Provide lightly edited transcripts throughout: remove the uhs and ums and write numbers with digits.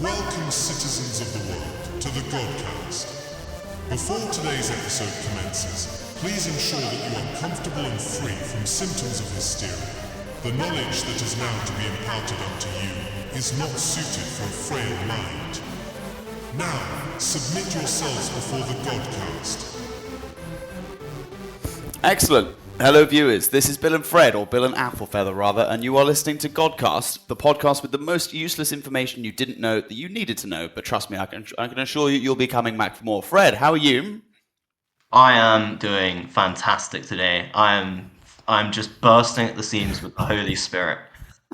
Welcome, citizens of the world, to the GODcast. Before today's episode commences, please ensure that you are comfortable and free from symptoms of hysteria. The knowledge that is now to be imparted unto you is not suited for a frail mind. Now, submit yourselves before the GODcast. Excellent. Hello viewers, this is Bill and Fred, or Bill and Applefeather rather, and you are listening to GODcast, the podcast with the most useless information you didn't know that you needed to know, but trust me, I can assure you you'll be coming back for more. Fred, how are you? I am doing fantastic today. I'm just bursting at the seams with the Holy Spirit,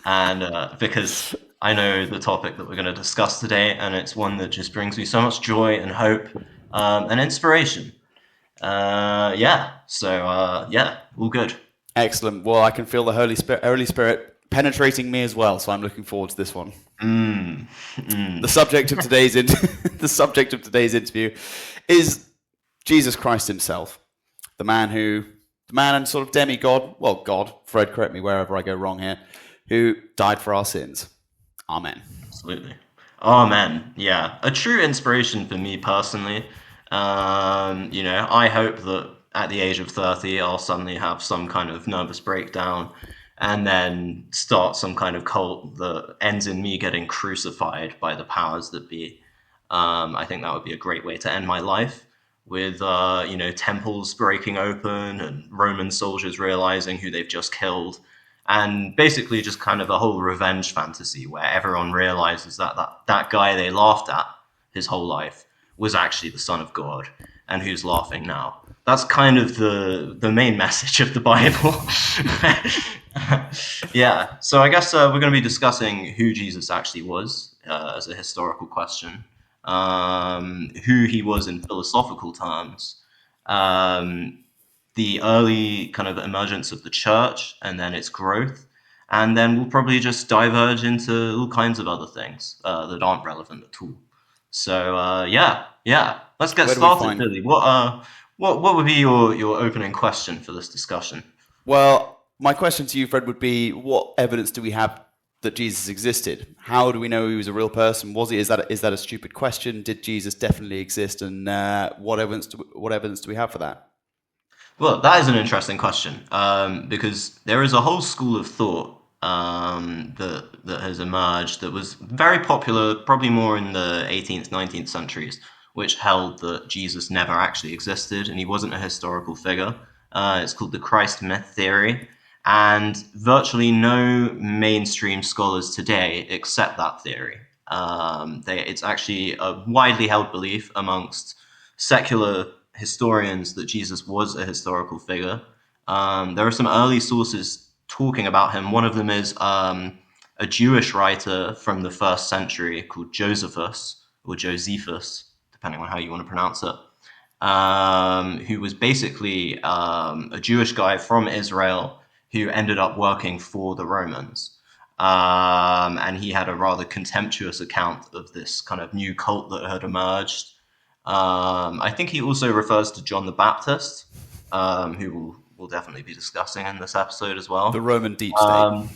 and because I know the topic that we're going to discuss today, and it's one that just brings me so much joy and hope and inspiration. All good. Excellent. Well, I can feel the Holy Spirit penetrating me as well, so I'm looking forward to this one. The subject of today's interview is Jesus Christ himself, the man and sort of demigod, well, God, Fred, correct me wherever I go wrong here, who died for our sins. Amen. Absolutely. Amen. Yeah, a true inspiration for me personally. I hope that at the age of 30, I'll suddenly have some kind of nervous breakdown and then start some kind of cult that ends in me getting crucified by the powers that be. I think that would be a great way to end my life with, temples breaking open and Roman soldiers realizing who they've just killed. And basically just kind of a whole revenge fantasy where everyone realizes that guy they laughed at his whole life was actually the Son of God, and who's laughing now. That's kind of the main message of the Bible. Yeah, so I guess we're going to be discussing who Jesus actually was as a historical question, who he was in philosophical terms, the early kind of emergence of the church, and then its growth, and then we'll probably just diverge into all kinds of other things that aren't relevant at all. So let's get started. Billy, what would be your opening question for this discussion? Well, my question to you, Fred, would be: what evidence do we have that Jesus existed? How do we know he was a real person? Was he? Is that a stupid question? Did Jesus definitely exist? And what evidence do we have for that? Well, that is an interesting question because there is a whole school of thought that has emerged that was very popular, probably more in the 18th, 19th centuries, which held that Jesus never actually existed and he wasn't a historical figure. It's called the Christ myth theory, and virtually no mainstream scholars today accept that theory. It's actually a widely held belief amongst secular historians that Jesus was a historical figure. There are some early sources talking about him. One of them is a Jewish writer from the first century called Josephus, or Josephus, depending on how you want to pronounce it, who was basically a Jewish guy from Israel who ended up working for the Romans. And he had a rather contemptuous account of this kind of new cult that had emerged. I think he also refers to John the Baptist, who we'll definitely be discussing in this episode as well. The Roman deep state.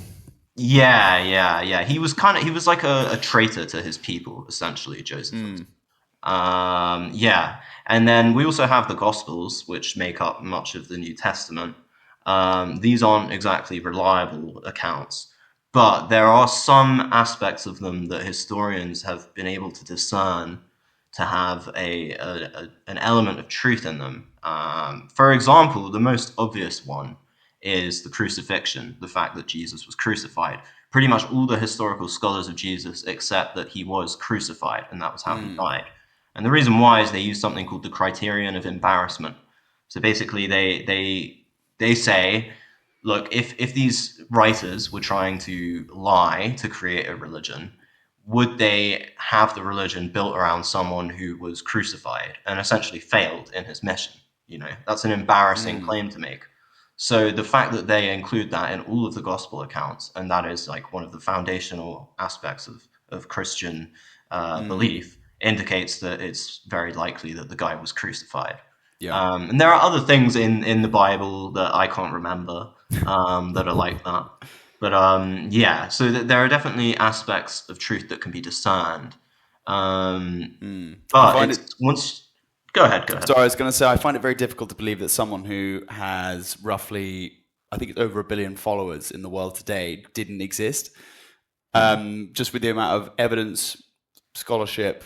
Yeah. He was like a traitor to his people, essentially, Joseph. And then we also have the Gospels, which make up much of the New Testament. These aren't exactly reliable accounts, but there are some aspects of them that historians have been able to discern to have an element of truth in them. For example, the most obvious one is the crucifixion, the fact that Jesus was crucified. Pretty much all the historical scholars of Jesus accept that he was crucified, and that was how he died. And the reason why is they use something called the criterion of embarrassment. So basically they say, look, if these writers were trying to lie to create a religion, would they have the religion built around someone who was crucified and essentially failed in his mission? That's an embarrassing claim to make. So the fact that they include that in all of the gospel accounts, and that is like one of the foundational aspects of Christian belief, indicates that it's very likely that the guy was crucified. Yeah. And there are other things in the Bible that I can't remember that are like that. But so there are definitely aspects of truth that can be discerned. But it's once. Go ahead. Sorry, I was going to say I find it very difficult to believe that someone who has roughly, I think it's over 1 billion followers in the world today didn't exist. Just with the amount of evidence, scholarship,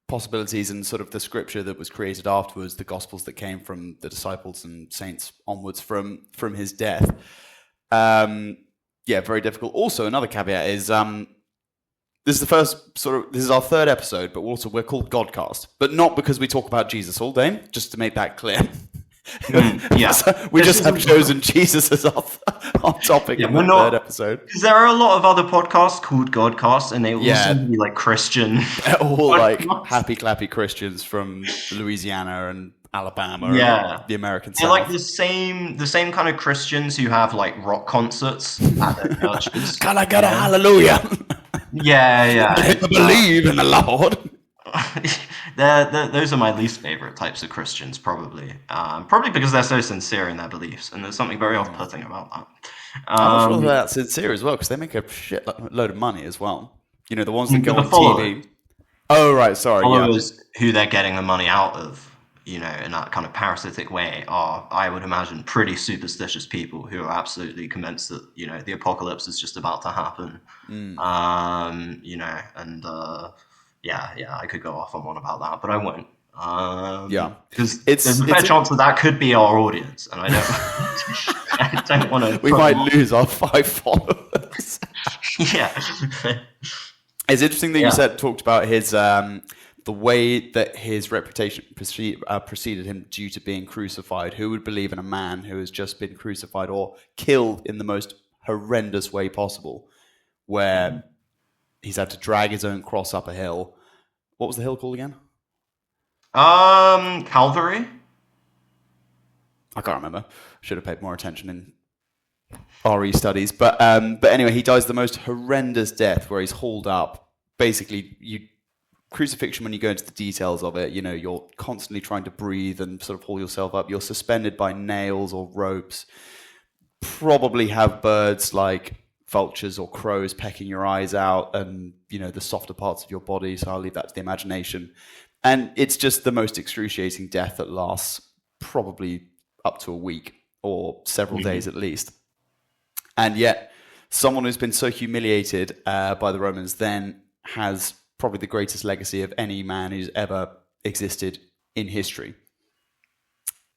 possibilities, and sort of the scripture that was created afterwards, the gospels that came from the disciples and saints onwards from his death. Very difficult. Also, another caveat is this is our third episode, but also we're called GODcast, but not because we talk about Jesus all day, just to make that clear. So we just have chosen Jesus as our topic in the third episode. Because there are a lot of other podcasts called GODcast, and they all seem to be like Christian. They're all like happy clappy Christians from Louisiana and Alabama, and the American South. They're like the same kind of Christians who have like rock concerts at their churches. Can I get a hallelujah? Yeah. I believe in the Lord. Those are my least favorite types of Christians, probably. Probably because they're so sincere in their beliefs, and there's something very off-putting about that. I'm not sure they're sincere as well, because they make a shitload of money as well. You know, the ones that go on TV. Oh, right, sorry. Followers who they're getting the money out of, you know, in that kind of parasitic way, are, I would imagine, pretty superstitious people who are absolutely convinced that, you know, the apocalypse is just about to happen. You know, and I could go off on one about that, but I won't. Because there's a fair chance that could be our audience, and I don't want to. We might lose our 5 followers. It's interesting that you talked about his the way that his reputation preceded him due to being crucified. Who would believe in a man who has just been crucified or killed in the most horrendous way possible, where he's had to drag his own cross up a hill? What was the hill called again? Calvary? I can't remember. Should have paid more attention in RE studies. But anyway, he dies the most horrendous death where he's hauled up. Basically, crucifixion, when you go into the details of it, you know, you're constantly trying to breathe and sort of haul yourself up. You're suspended by nails or ropes. Probably have birds like vultures or crows pecking your eyes out and, you know, the softer parts of your body. So I'll leave that to the imagination. And it's just the most excruciating death that lasts probably up to a week or several days at least. And yet someone who's been so humiliated by the Romans then has probably the greatest legacy of any man who's ever existed in history.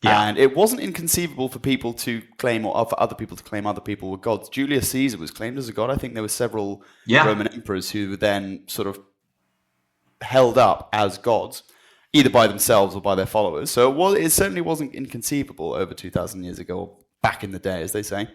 And it wasn't inconceivable for people to claim, or for other people to claim other people were gods. Julius Caesar was claimed as a god. I think there were several Roman emperors who were then sort of held up as gods, either by themselves or by their followers. So it certainly wasn't inconceivable over 2,000 years ago, or back in the day, as they say.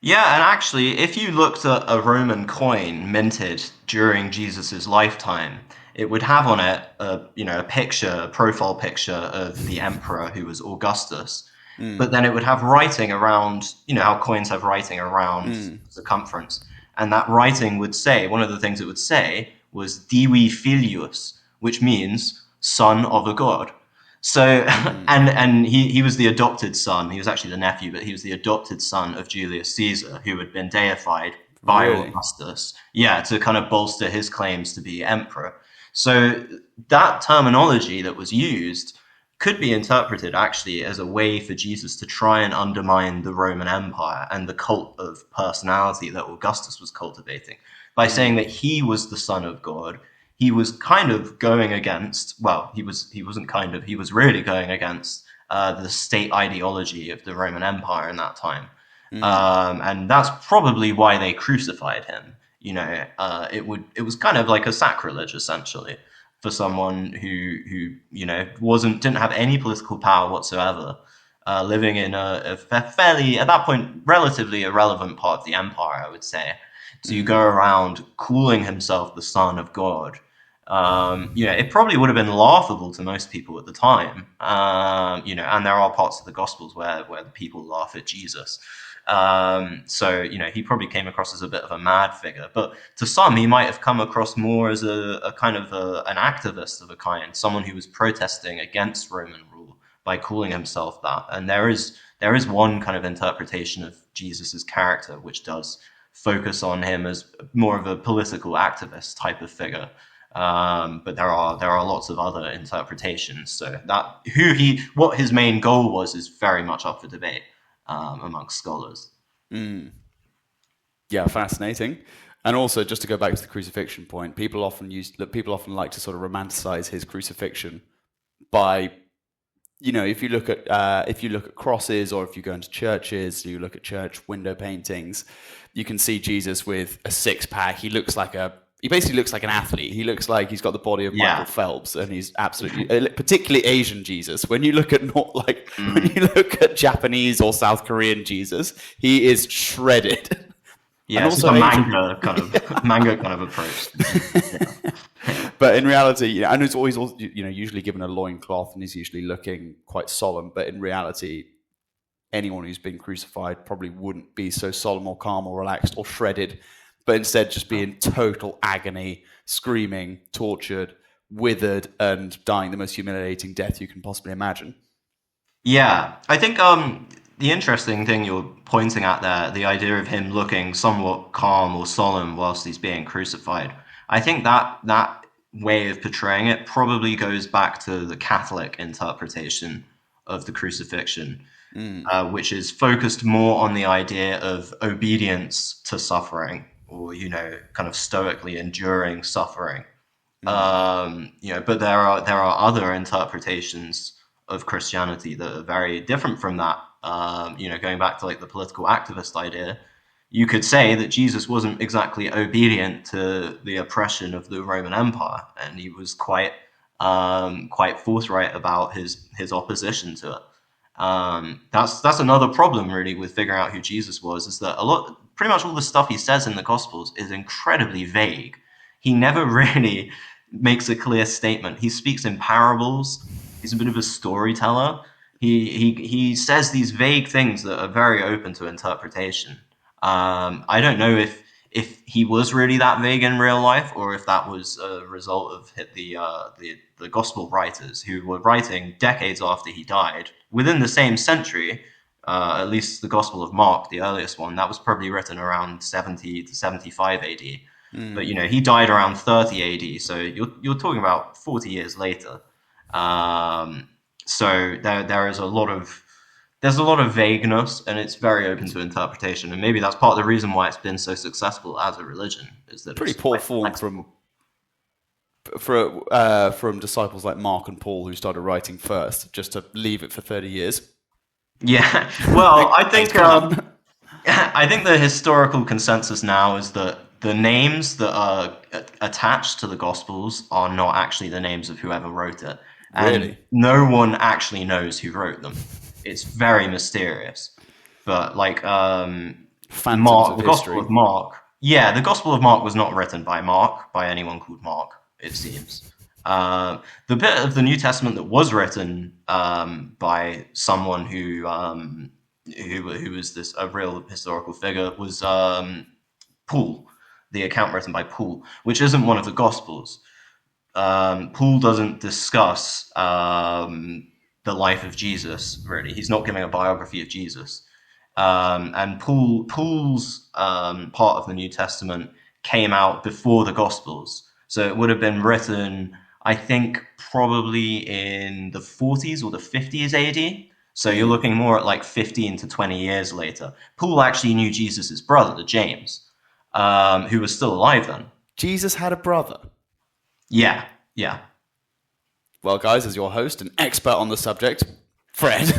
Yeah, and actually, if you looked at a Roman coin minted during Jesus's lifetime, it would have on it a profile picture of the emperor, who was Augustus. But then it would have writing around, you know how coins have writing around circumference. And that writing would say, one of the things it would say was Divi Filius, which means son of a god. So, and he was the adopted son. He was actually the nephew, but he was the adopted son of Julius Caesar, who had been deified by Augustus. Yeah, to kind of bolster his claims to be emperor. So that terminology that was used could be interpreted actually as a way for Jesus to try and undermine the Roman Empire and the cult of personality that Augustus was cultivating by saying that he was the son of God. He was kind of going against, he was really going against the state ideology of the Roman Empire in that time. And that's probably why they crucified him. You know, it was kind of like a sacrilege, essentially, for someone who you know, didn't have any political power whatsoever, living in a fairly, at that point, relatively irrelevant part of the empire, I would say, to go around calling himself the son of God. You know, it probably would have been laughable to most people at the time. You know, and there are parts of the Gospels where the people laugh at Jesus. So, you know, he probably came across as a bit of a mad figure, but to some, he might have come across more as a kind of an activist of a kind, someone who was protesting against Roman rule by calling himself that. And there is one kind of interpretation of Jesus's character which does focus on him as more of a political activist type of figure. But there are lots of other interpretations. So that what his main goal was is very much up for debate amongst scholars. Yeah, fascinating. And also, just to go back to the crucifixion point, people often like to sort of romanticize his crucifixion by, if you look at crosses, or if you go into churches, you look at church window paintings, you can see Jesus with a six-pack. He basically looks like an athlete. He looks like he's got the body of Michael Phelps, and he's absolutely, particularly Asian Jesus. When you look at when you look at Japanese or South Korean Jesus, he is shredded. Yeah, it's a manga kind of approach. But in reality, and he's always, usually given a loincloth, and he's usually looking quite solemn. But in reality, anyone who's been crucified probably wouldn't be so solemn or calm or relaxed or shredded, but instead just be in total agony, screaming, tortured, withered, and dying the most humiliating death you can possibly imagine. Yeah, I think the interesting thing you're pointing at there, the idea of him looking somewhat calm or solemn whilst he's being crucified, I think that way of portraying it probably goes back to the Catholic interpretation of the crucifixion, which is focused more on the idea of obedience to suffering, or kind of stoically enduring suffering. But there are other interpretations of Christianity that are very different from that. Going back to the political activist idea, you could say that Jesus wasn't exactly obedient to the oppression of the Roman Empire, and he was quite forthright about his opposition to it. That's another problem really with figuring out who Jesus was, is that pretty much all the stuff he says in the Gospels is incredibly vague. He never really makes a clear statement. He speaks in parables. He's a bit of a storyteller. He says these vague things that are very open to interpretation. I don't know if he was really that vague in real life, or if that was a result of the gospel writers who were writing decades after he died, within the same century. At least the Gospel of Mark, the earliest one, that was probably written around 70 to 75 AD. But he died around 30 AD, so you're talking about 40 years later. So there is a lot of vagueness, and it's very open to interpretation. And maybe that's part of the reason why it's been so successful as a religion, is that pretty poor form from disciples like Mark and Paul, who started writing first, just to leave it for 30 years. Yeah, well, I think the historical consensus now is that the names that are attached to the Gospels are not actually the names of whoever wrote it. And really? No one actually knows who wrote them. It's very mysterious. But Phantoms Mark, of the history. Gospel of Mark. Yeah, the Gospel of Mark was not written by anyone called Mark, it seems. The bit of the New Testament that was written by someone who was a real historical figure was Paul, the account written by Paul, which isn't one of the Gospels. Paul doesn't discuss the life of Jesus, really. He's not giving a biography of Jesus. And Paul's part of the New Testament came out before the Gospels. So it would have been written, I think, probably in the 40s or the 50s AD. So you're looking more at 15 to 20 years later. Paul actually knew Jesus' brother, James, who was still alive then. Jesus had a brother? Yeah. Well, guys, as your host and expert on the subject, Fred.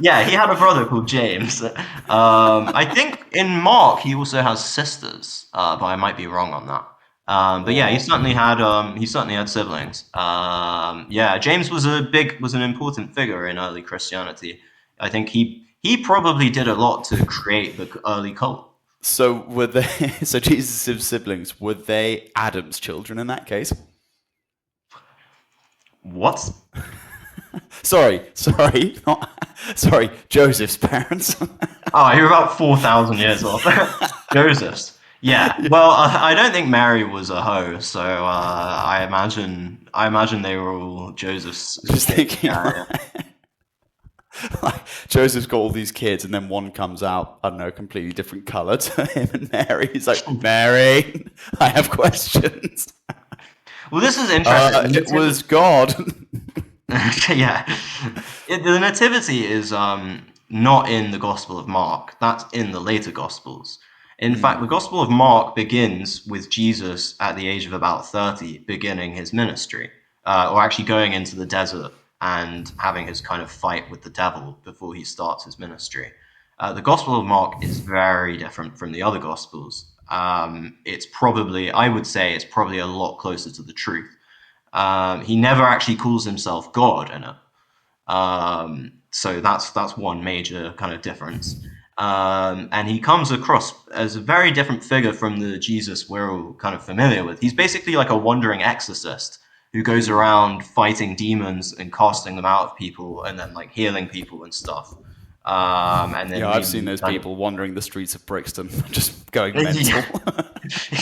Yeah, he had a brother called James. I think in Mark he also has sisters, but I might be wrong on that. But yeah, he certainly had siblings. James was an important figure in early Christianity. I think he probably did a lot to create the early cult. So so Jesus' siblings, were they Adam's children in that case? What? Sorry, Joseph's parents. Oh, you're about 4,000 years off. Joseph's. Yeah. Well, I don't think Mary was a hoe, so I imagine they were all Joseph's. Just thinking. Like, Joseph's got all these kids, and then one comes out, I don't know, completely different color to him and Mary. He's like, Mary, I have questions. Well, this is interesting. It was God. Yeah. The nativity is not in the Gospel of Mark. That's in the later Gospels. In fact, the Gospel of Mark begins with Jesus at the age of about 30 beginning his ministry, or actually going into the desert and having his kind of fight with the devil before he starts his ministry. The Gospel of Mark is very different from the other Gospels. It's probably, I would say, it's probably a lot closer to the truth. He never actually calls himself God in it. So that's one major kind of difference. And he comes across as a very different figure from the Jesus we're all kind of familiar with. He's basically like a wandering exorcist who goes around fighting demons and casting them out of people and then like healing people and stuff. And then I've seen those people wandering the streets of Brixton, just going mental.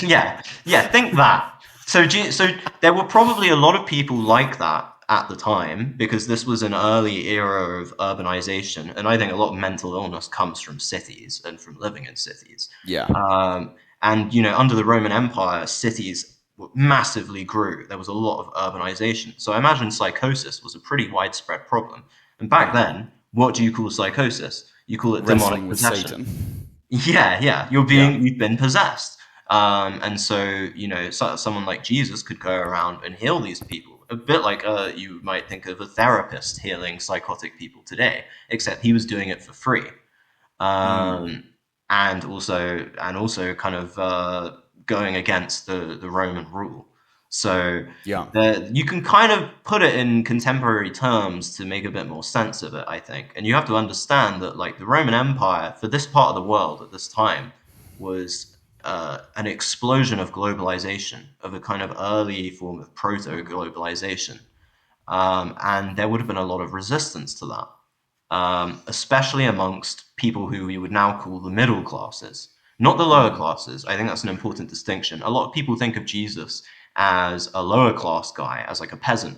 Yeah, think that. So there were probably a lot of people like that at the time, because this was an early era of urbanization, and I think a lot of mental illness comes from cities and from living in cities. Yeah. And under the Roman Empire, cities massively grew. There was a lot of urbanization. So I imagine psychosis was a pretty widespread problem. And back then, what do you call psychosis? You call it demonic possession. Satan. Yeah. You've been possessed. And so, someone like Jesus could go around and heal these people. A bit like you might think of a therapist healing psychotic people today, except he was doing it for free. And also kind of going against the Roman rule. So you can kind of put it in contemporary terms to make a bit more sense of it, I think. And you have to understand that like the Roman Empire for this part of the world at this time was an explosion of globalization, of a kind of early form of proto-globalization. And there would have been a lot of resistance to that, especially amongst people who we would now call the middle classes, not the lower classes. I think that's an important distinction. A lot of people think of Jesus as a lower class guy, as like a peasant.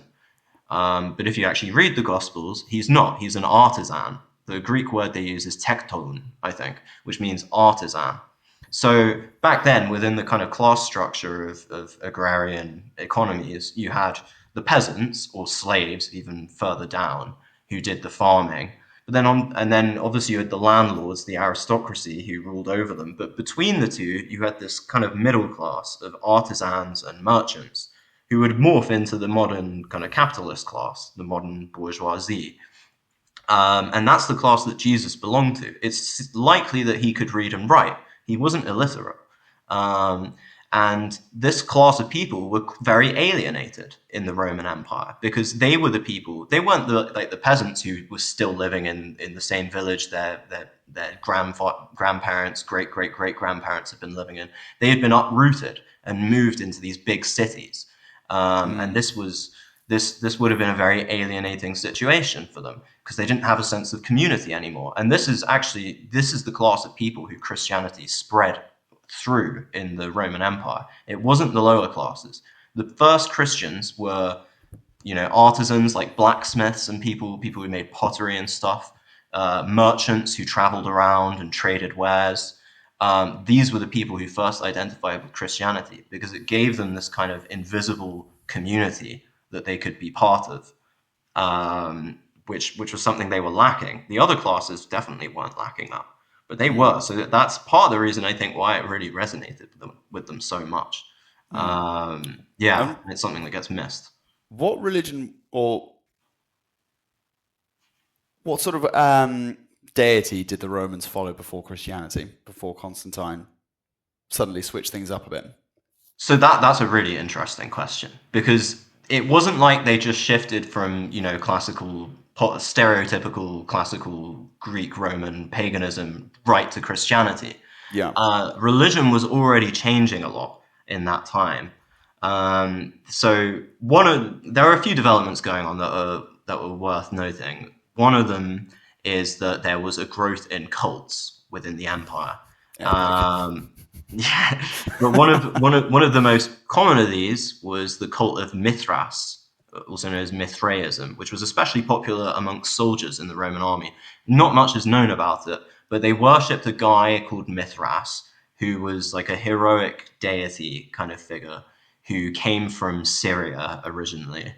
But if you actually read the Gospels, he's not. He's an artisan. The Greek word they use is tekton, I think, which means artisan. So back then, within the kind of class structure of agrarian economies, you had the peasants or slaves, even further down, who did the farming. But then obviously you had the landlords, the aristocracy, who ruled over them. But between the two, you had this kind of middle class of artisans and merchants who would morph into the modern kind of capitalist class, the modern bourgeoisie. And that's the class that Jesus belonged to. It's likely that he could read and write. He wasn't illiterate. And this class of people were very alienated in the Roman Empire because they were the people, they weren't the peasants who were still living in the same village their grandparents, great-great-great-grandparents had been living in. They had been uprooted and moved into these big cities. And this would have been a very alienating situation for them because they didn't have a sense of community anymore. And this is the class of people who Christianity spread through in the Roman Empire. It wasn't the lower classes. The first Christians were, artisans like blacksmiths and people who made pottery and stuff, merchants who traveled around and traded wares. These were the people who first identified with Christianity because it gave them this kind of invisible community that they could be part of, which was something they were lacking. The other classes definitely weren't lacking that, but they were. So that's part of the reason I think why it really resonated with them so much. It's something that gets missed. What religion or what sort of deity did the Romans follow before Christianity, before Constantine suddenly switched things up a bit? So that's a really interesting question because it wasn't like they just shifted from, stereotypical classical Greek Roman paganism right to Christianity. Yeah. Religion was already changing a lot in that time. So there are a few developments going on that were worth noting. One of them is that there was a growth in cults within the empire. But one of the most common of these was the cult of Mithras, also known as Mithraism, which was especially popular amongst soldiers in the Roman army. Not much is known about it, but they worshipped a guy called Mithras, who was like a heroic deity kind of figure who came from Syria originally.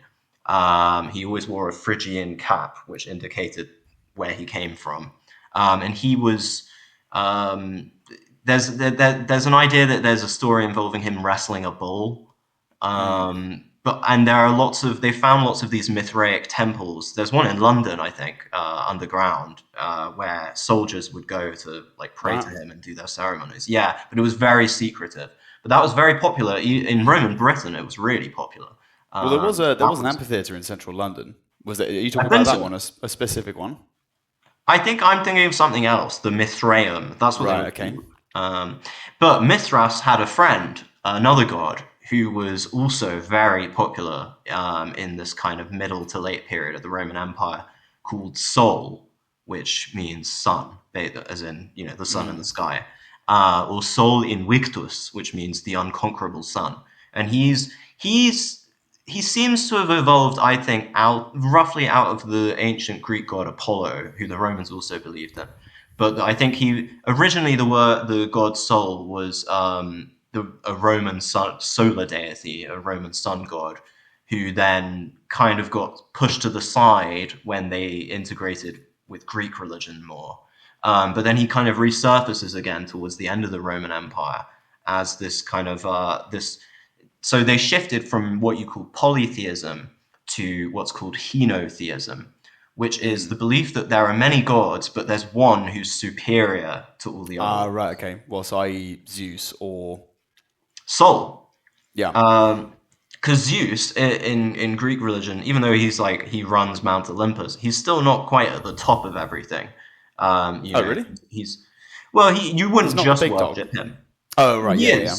He always wore a Phrygian cap, which indicated where he came from. And he was... there's an idea that there's a story involving him wrestling a bull. And there are they found lots of these Mithraic temples. There's one in London, I think, underground, where soldiers would go to like pray to him and do their ceremonies. Yeah, but it was very secretive. But that was very popular in Roman Britain. It was really popular. Well, there was an amphitheatre in central London. Was it? Are you talking about that one, a specific one? I think I'm thinking of something else. The Mithraeum. That's what. Right. Okay. But Mithras had a friend, another god, who was also very popular in this kind of middle to late period of the Roman Empire, called Sol, which means sun, as in the sun in the sky, or Sol Invictus, which means the unconquerable sun. And he seems to have evolved, I think, roughly out of the ancient Greek god Apollo, who the Romans also believed in. But I think originally the god Sol was a Roman solar deity, a Roman sun god, who then kind of got pushed to the side when they integrated with Greek religion more. But then he kind of resurfaces again towards the end of the Roman Empire as this kind of So they shifted from what you call polytheism to what's called henotheism, which is the belief that there are many gods, but there's one who's superior to all the others. Right, okay. Well, so i.e. Zeus or... Sol. Yeah. Because Zeus, in Greek religion, even though he runs Mount Olympus, he's still not quite at the top of everything. Really? You wouldn't just worship him. Oh, right, yeah.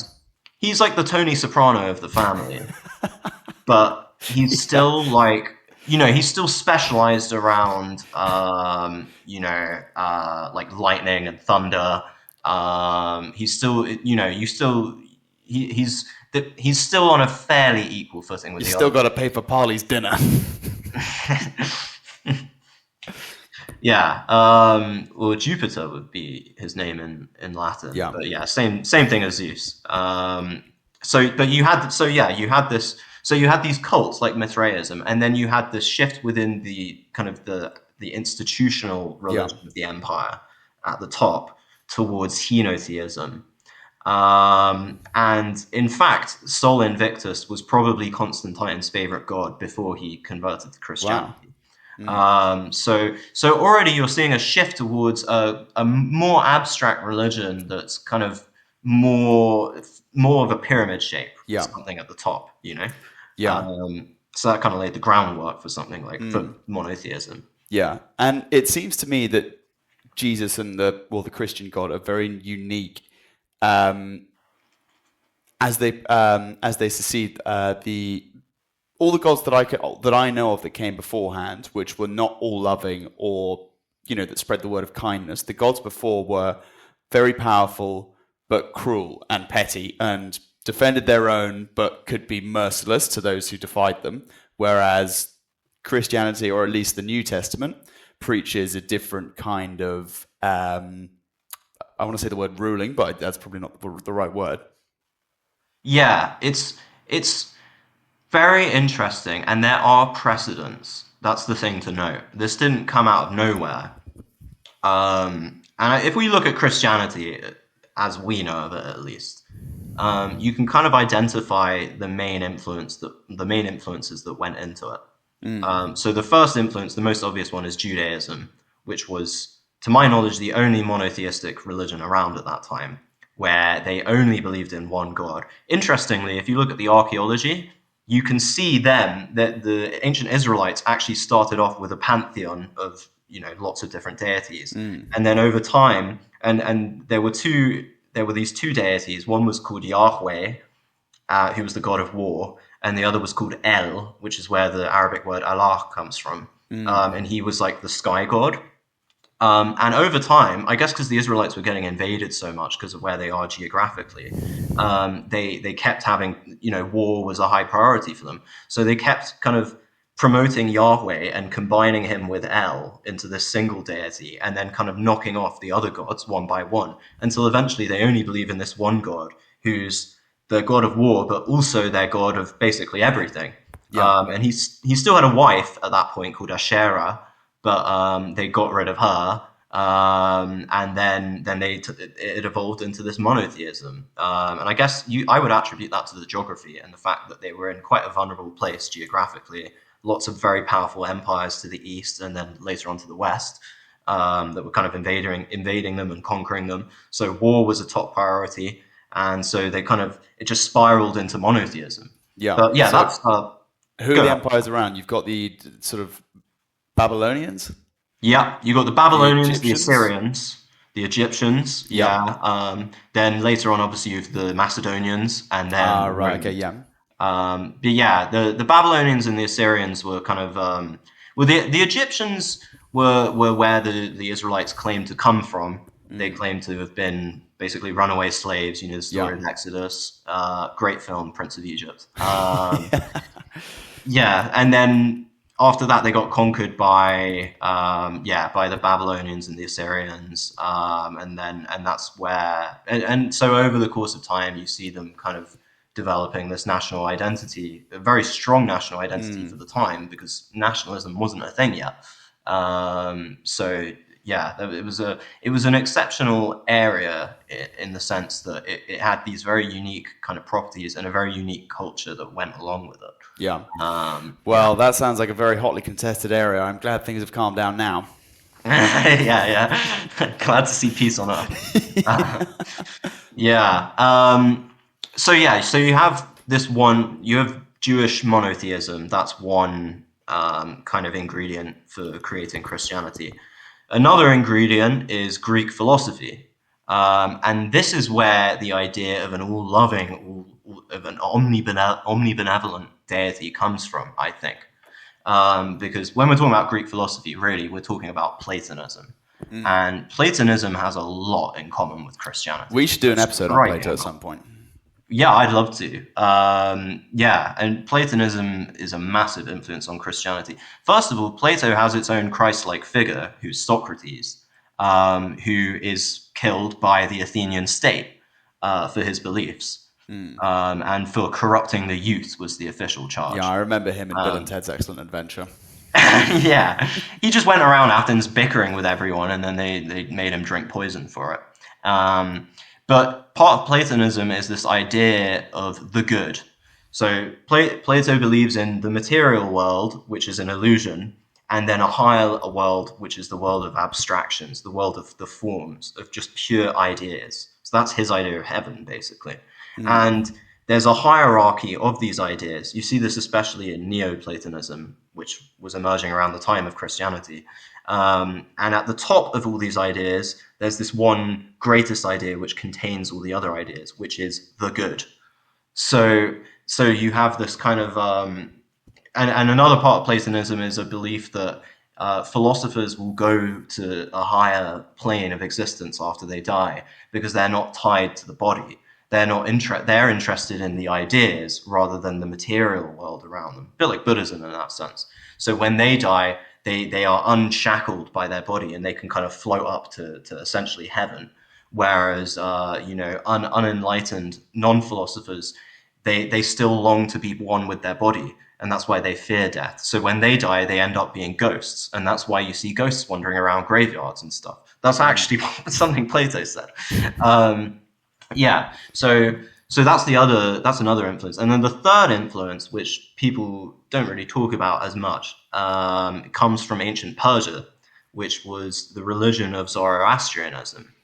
He's like the Tony Soprano of the family. But he's still like... he's still specialized around, like lightning and thunder. He's still, he's still on a fairly equal footing with the others. He's still got to pay for Parley's dinner. Yeah. Well, Jupiter would be his name in Latin. Yeah. But yeah, same thing as Zeus. So you had these cults like Mithraism, and then you had this shift within the kind of the institutional religion of the empire at the top towards henotheism. And in fact, Sol Invictus was probably Constantine's favorite god before he converted to Christianity. Wow. So already you're seeing a shift towards a more abstract religion that's kind of more of a pyramid shape, something at the top, Yeah. So that kind of laid the groundwork for something like for monotheism. Yeah, and it seems to me that Jesus and the Christian God are very unique, as they succeed all the gods that I know of that came beforehand, which were not all loving or that spread the word of kindness. The gods before were very powerful but cruel and petty, and defended their own but could be merciless to those who defied them. Whereas Christianity, or at least the New Testament, preaches a different kind of I want to say the word ruling, but that's probably not the right word. Yeah, it's very interesting, and there are precedents. That's the thing to note. This didn't come out of nowhere. And if we look at Christianity, as we know of it at least, you can kind of identify the main influences that went into it. So the first influence, the most obvious one, is Judaism, which was, to my knowledge, the only monotheistic religion around at that time, where they only believed in one God. Interestingly, if you look at the archaeology, you can see then that the ancient Israelites actually started off with a pantheon of lots of different deities, and then over time, and there were these two deities. One was called Yahweh, who was the god of war, and the other was called El, which is where the Arabic word Allah comes from. And he was like the sky god. And over time, I guess because the Israelites were getting invaded so much because of where they are geographically, they kept having, war was a high priority for them. So they kept kind of promoting Yahweh and combining him with El into this single deity, and then kind of knocking off the other gods one by one, until eventually they only believe in this one God, who's the god of war, but also their god of basically everything. Yeah. And he still had a wife at that point called Asherah, but they got rid of her. And then it evolved into this monotheism. And I guess I would attribute that to the geography and the fact that they were in quite a vulnerable place geographically. Lots of very powerful empires to the east, and then later on to the west, that were kind of invading them and conquering them. So war was a top priority, and so it just spiraled into monotheism. Yeah. But yeah, So that's who are the empires around? You've got the sort of Babylonians. Yeah, you got the Babylonians, the Egyptians? Assyrians, the Egyptians. Yeah. Yeah. Then later on, obviously, you have the Macedonians, and then Right. Okay. Yeah. But yeah, the Babylonians and the Assyrians were kind of well, the Egyptians were where the Israelites claimed to come from. They claimed to have been basically runaway slaves. You know the story of Exodus. Great film, Prince of Egypt. Yeah, and then after that, they got conquered by the Babylonians and the Assyrians, and that's where and so over the course of time, you see them kind of developing this national identity, a very strong national identity for the time, because nationalism wasn't a thing yet. So yeah, it was an exceptional area in the sense that it had these very unique kind of properties and a very unique culture that went along with it. Yeah. Well, that sounds like a very hotly contested area. I'm glad things have calmed down now. Yeah. Glad to see peace on earth. Yeah. So you have you have Jewish monotheism. That's one kind of ingredient for creating Christianity. Another ingredient is Greek philosophy. And this is where the idea of an all-loving, of an omnibenevolent deity comes from, I think. Because when we're talking about Greek philosophy, really, we're talking about Platonism. And Platonism has a lot in common with Christianity. We should do an episode on Plato at some point. Yeah, I'd love to. And Platonism is a massive influence on Christianity. First of all, Plato has its own Christ-like figure, who's Socrates, who is killed by the Athenian state for his beliefs. And for corrupting the youth was the official charge. Yeah, I remember him in Bill and Ted's Excellent Adventure. Yeah, he just went around Athens bickering with everyone, and then they made him drink poison for it. But part of Platonism is this idea of the good. So Plato believes in the material world, which is an illusion, and then a higher world, which is the world of abstractions, the world of the forms, of just pure ideas. So that's his idea of heaven, basically. And there's a hierarchy of these ideas. You see this especially in Neoplatonism, which was emerging around the time of Christianity. And at the top of all these ideas, there's this one greatest idea which contains all the other ideas, which is the good. So you have this kind of... and another part of Platonism is a belief that philosophers will go to a higher plane of existence after they die because they're not tied to the body. They're interested in the ideas rather than the material world around them. A bit like Buddhism in that sense. So when they die, they are unshackled by their body and they can kind of float up to essentially heaven. Whereas unenlightened non-philosophers, they still long to be one with their body, and that's why they fear death. So when they die, they end up being ghosts, and that's why you see ghosts wandering around graveyards and stuff. That's actually something Plato said. Yeah, so that's another influence. And then the third influence, which people don't really talk about as much, comes from ancient Persia, which was the religion of Zoroastrianism.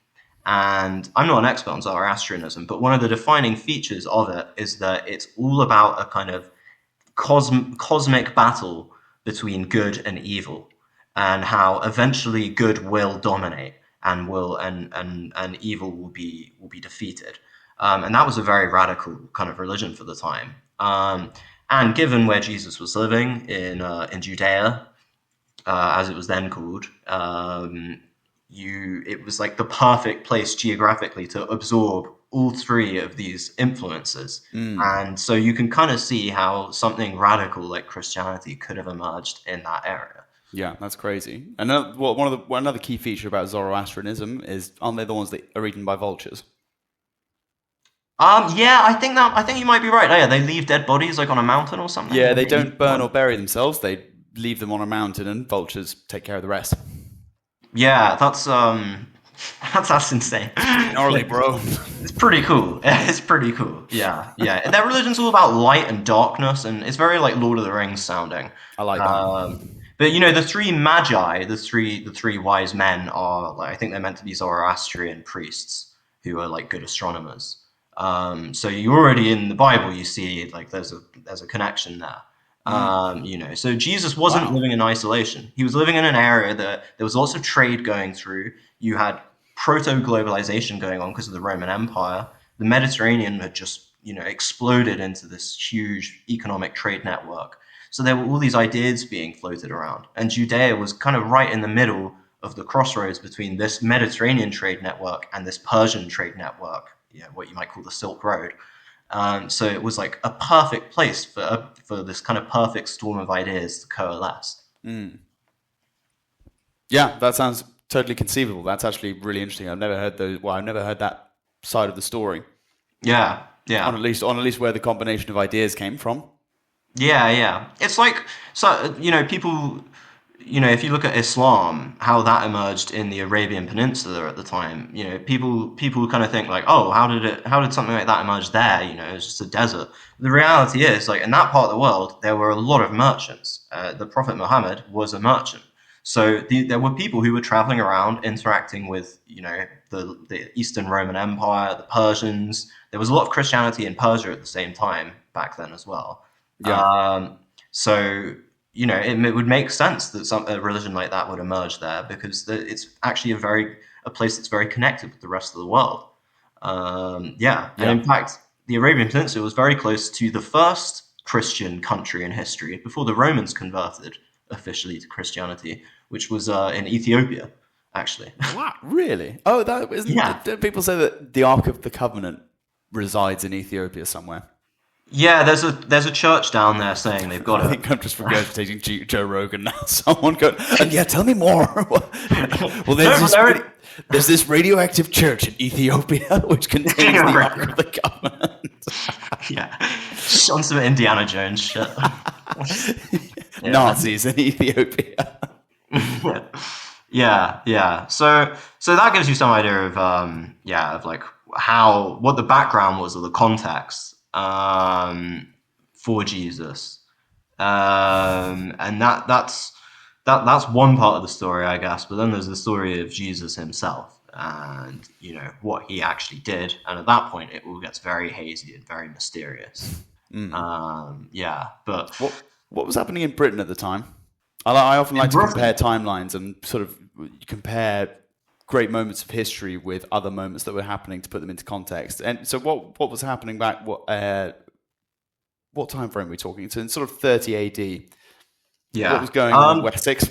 And I'm not an expert on Zoroastrianism, but one of the defining features of it is that it's all about a kind of cosmic battle between good and evil, and how eventually good will dominate and evil will be defeated. And that was a very radical kind of religion for the time. And given where Jesus was living in Judea, as it was then called, it was like the perfect place geographically to absorb all three of these influences. And so you can kind of see how something radical like Christianity could have emerged in that area. Yeah, that's crazy. And another key feature about Zoroastrianism is, aren't they the ones that are eaten by vultures? Yeah, I think you might be right. Oh, yeah, they leave dead bodies like on a mountain or something. Yeah, they don't burn or bury themselves. They leave them on a mountain, and vultures take care of the rest. Yeah, that's insane. Gnarly, bro. It's pretty cool. It's pretty cool. Yeah, yeah. Their religion's all about light and darkness, and it's very like Lord of the Rings sounding. I like that. But you know, the three magi, the three wise men are like, I think they're meant to be Zoroastrian priests who are like good astronomers. So you already in the Bible you see like there's a connection there. You know, so Jesus wasn't living in isolation. He was living in an area that there was lots of trade going through. You had proto-globalization going on because of the Roman Empire. The Mediterranean had just, you know, exploded into this huge economic trade network. So there were all these ideas being floated around. And Judea was kind of right in the middle of the crossroads between this Mediterranean trade network and this Persian trade network, you know, what you might call the Silk Road. So it was like a perfect place for this kind of perfect storm of ideas to coalesce. Yeah, that sounds totally conceivable. That's actually really interesting. I've never heard I've never heard that side of the story. Yeah. On at least where the combination of ideas came from. Yeah. It's like, so you know, people, you know, if you look at Islam, how that emerged in the Arabian Peninsula at the time, you know, people kind of think like, oh, how did something like that emerge there? You know, it's just a desert. The reality is, like, in that part of the world, there were a lot of merchants. The Prophet Muhammad was a merchant. So there were people who were traveling around interacting with, you know, the Eastern Roman Empire, the Persians. There was a lot of Christianity in Persia at the same time back then as well. Yeah. So, you know, it would make sense that a religion like that would emerge there because it's actually a place that's very connected with the rest of the world. And in fact, the Arabian Peninsula was very close to the first Christian country in history before the Romans converted officially to Christianity, which was in Ethiopia, actually. What? Really? Oh, that isn't. Yeah. Don't people say that the Ark of the Covenant resides in Ethiopia somewhere? Yeah, there's a church down there saying they've got it. I think I'm just regurgitating Joe Rogan now. Someone go, and yeah, tell me more. Well, there's this radioactive church in Ethiopia which contains the Ark of the Covenant. Yeah, on some Indiana Jones shit. Nazis in Ethiopia. Yeah. So that gives you some idea of of like what the background was or the context for Jesus, and that's one part of the story, I guess. But then there's the story of Jesus himself, and you know what he actually did. And at that point, it all gets very hazy and very mysterious. But what was happening in Britain at the time? I often like to compare timelines and sort of compare great moments of history with other moments that were happening to put them into context. And so what was happening back, what time frame are we talking? So in sort of 30 AD. Yeah. What was going on in Wessex?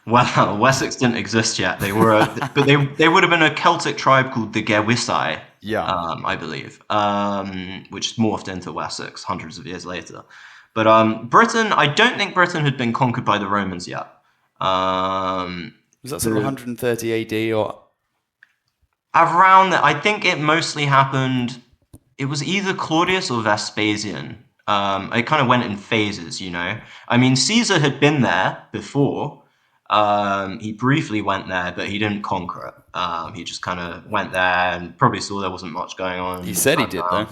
Well, Wessex didn't exist yet. They were, but they would have been a Celtic tribe called the Gewissae, I believe, which morphed into Wessex hundreds of years later. But Britain, I don't think Britain had been conquered by the Romans yet. Was that sort of 130 AD or around that? I think it mostly happened. It was either Claudius or Vespasian. It kind of went in phases, you know. I mean, Caesar had been there before. He briefly went there, but he didn't conquer it. He just kind of went there and probably saw there wasn't much going on. He said he did, though.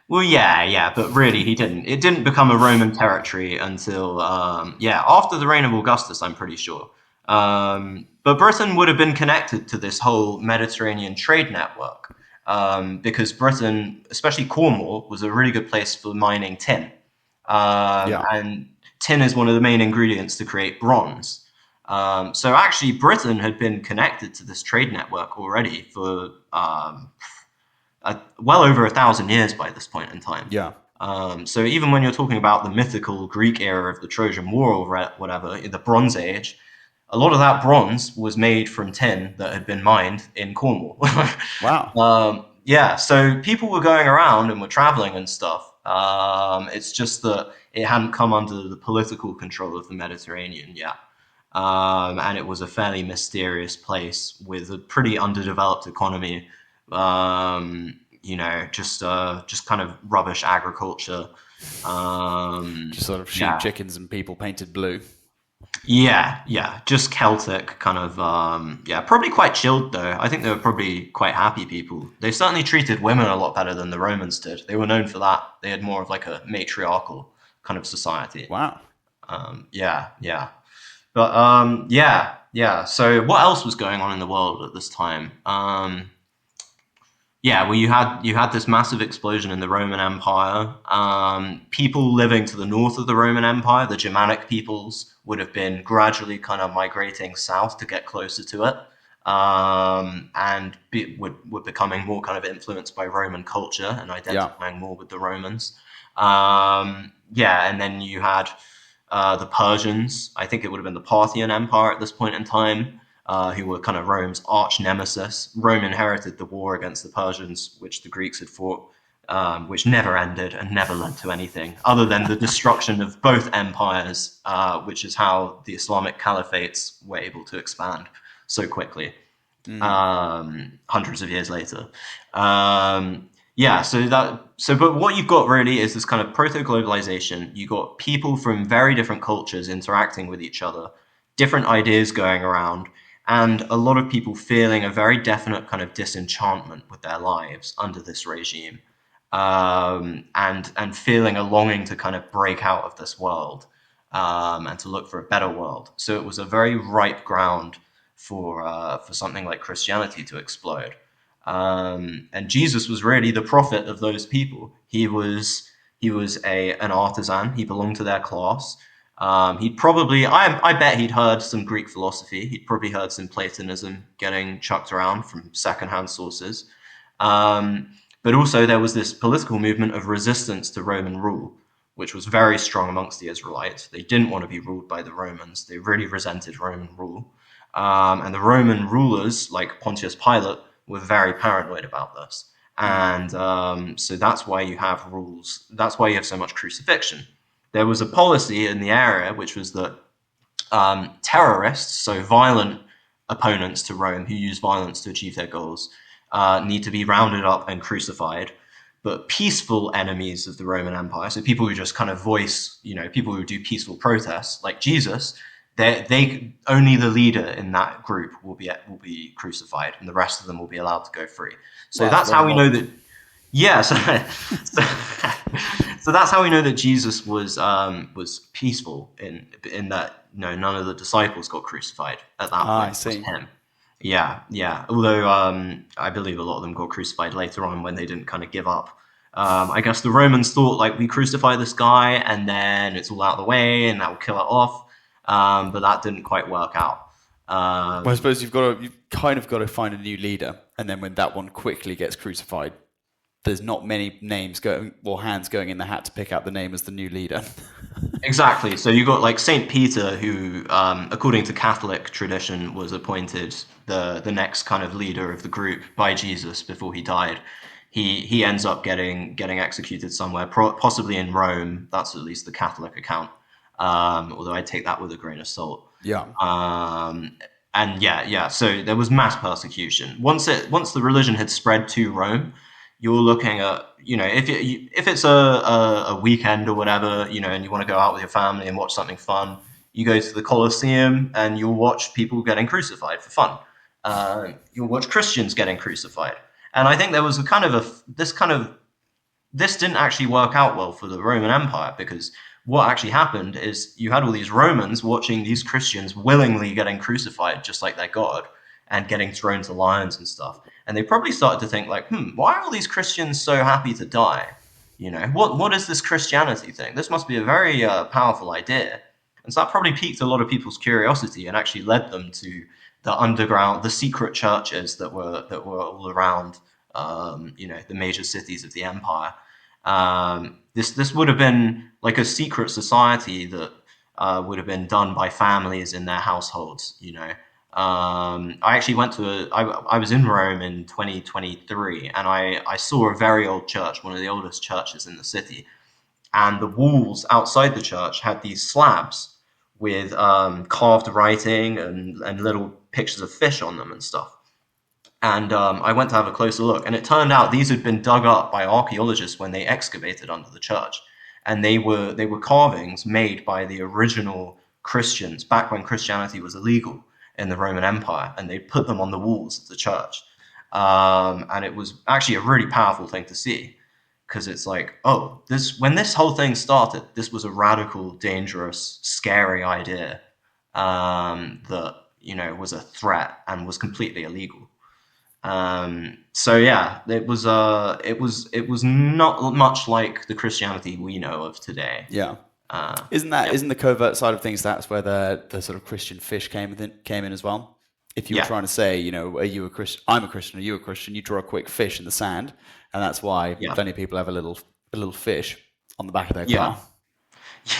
Well, yeah, but really he didn't. It didn't become a Roman territory until, after the reign of Augustus, I'm pretty sure. But Britain would have been connected to this whole Mediterranean trade network because Britain, especially Cornwall, was a really good place for mining tin. And tin is one of the main ingredients to create bronze. So actually, Britain had been connected to this trade network already for well over 1,000 years by this point in time. Yeah. So even when you're talking about the mythical Greek era of the Trojan War or whatever, the Bronze Age, a lot of that bronze was made from tin that had been mined in Cornwall. Wow. Yeah, so people were going around and were traveling and stuff. It's just that it hadn't come under the political control of the Mediterranean yet. And it was a fairly mysterious place with a pretty underdeveloped economy. Just kind of rubbish agriculture. Just sort of sheep, chickens, and people painted blue. Yeah, just Celtic kind of, probably quite chilled though. I think they were probably quite happy people. They certainly treated women a lot better than the Romans did. They were known for that. They had more of like a matriarchal kind of society. Wow. Yeah. But yeah. So what else was going on in the world at this time? You had this massive explosion in the Roman Empire. People living to the north of the Roman Empire, the Germanic peoples, would have been gradually kind of migrating south to get closer to it, were becoming more kind of influenced by Roman culture and identifying more with the Romans. And then you had the Persians. I think it would have been the Parthian Empire at this point in time, who were kind of Rome's arch nemesis. Rome inherited the war against the Persians, which the Greeks had fought, which never ended and never led to anything other than the destruction of both empires, which is how the Islamic caliphates were able to expand so quickly, hundreds of years later. But what you've got really is this kind of proto-globalization. You got people from very different cultures interacting with each other, different ideas going around, and a lot of people feeling a very definite kind of disenchantment with their lives under this regime, and feeling a longing to kind of break out of this world, and to look for a better world. So it was a very ripe ground for something like Christianity to explode. And Jesus was really the prophet of those people. He was an artisan. He belonged to their class. He'd probably, I bet he'd heard some Greek philosophy. He'd probably heard some Platonism getting chucked around from secondhand sources. But also there was this political movement of resistance to Roman rule, which was very strong amongst the Israelites. They didn't want to be ruled by the Romans. They really resented Roman rule. And the Roman rulers, like Pontius Pilate, were very paranoid about this. And so that's why you have rules. That's why you have so much crucifixion. There was a policy in the area, which was that terrorists, so violent opponents to Rome who use violence to achieve their goals, need to be rounded up and crucified. But peaceful enemies of the Roman Empire, so people who just kind of voice, people who do peaceful protests, like Jesus, they only the leader in that group will be crucified, and the rest of them will be allowed to go free. So that's how we know that. Yeah, so that's how we know that Jesus was peaceful in that none of the disciples got crucified at that point. I see. It was him. Yeah. Although I believe a lot of them got crucified later on when they didn't kind of give up. I guess the Romans thought, like, we crucify this guy and then it's all out of the way and that will kill it off. But that didn't quite work out. Well, I suppose you've kind of got to find a new leader, and then when that one quickly gets crucified, there's not many hands going in the hat to pick out the name as the new leader. Exactly. So you got like Saint Peter, who, according to Catholic tradition, was appointed the next kind of leader of the group by Jesus before he died. He ends up getting executed somewhere, possibly in Rome. That's at least the Catholic account. Although I take that with a grain of salt. Yeah. So there was mass persecution. Once the religion had spread to Rome, you're looking at, if it's a weekend or whatever, and you want to go out with your family and watch something fun, you go to the Colosseum and you'll watch people getting crucified for fun. You'll watch Christians getting crucified. And I think there was this didn't actually work out well for the Roman Empire, because what actually happened is you had all these Romans watching these Christians willingly getting crucified just like their God and getting thrown to lions and stuff. And they probably started to think like, why are all these Christians so happy to die? What is this Christianity thing? This must be a very powerful idea. And so that probably piqued a lot of people's curiosity and actually led them to the underground, the secret churches that were all around, the major cities of the empire. This would have been like a secret society that would have been done by families in their households. I actually went to I was in Rome in 2023, and I saw a very old church, one of the oldest churches in the city, and the walls outside the church had these slabs with carved writing and little pictures of fish on them and stuff. And I went to have a closer look, and it turned out these had been dug up by archaeologists when they excavated under the church, and they were carvings made by the original Christians back when Christianity was illegal in the Roman Empire, and they put them on the walls of the church. And it was actually a really powerful thing to see, because it's like, oh, when this whole thing started, this was a radical, dangerous, scary idea that was a threat and was completely illegal. So yeah, it was not much like the Christianity we know of today. Yeah. Isn't the covert side of things, that's where the sort of Christian fish came in as well? If you were trying to say, are you a Christian? I'm a Christian. Are you a Christian? You draw a quick fish in the sand, and that's why plenty of people have a little fish on the back of their car.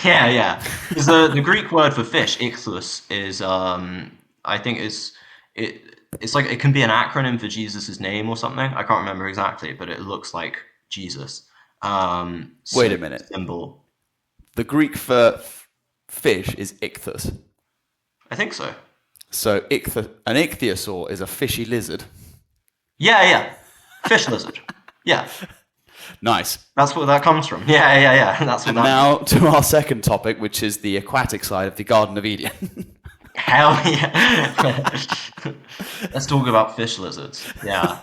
Yeah. Because the Greek word for fish, ichthus, is I think it's like, it can be an acronym for Jesus's name or something. I can't remember exactly, but it looks like Jesus. Wait a minute. Symbol. The Greek for fish is ichthus. I think so. So an ichthyosaur is a fishy lizard. Yeah. Fish lizard. Yeah. Nice. That's where that comes from. Yeah. That's what. And now to our second topic, which is the aquatic side of the Garden of Eden. Hell yeah. Let's talk about fish lizards. Yeah.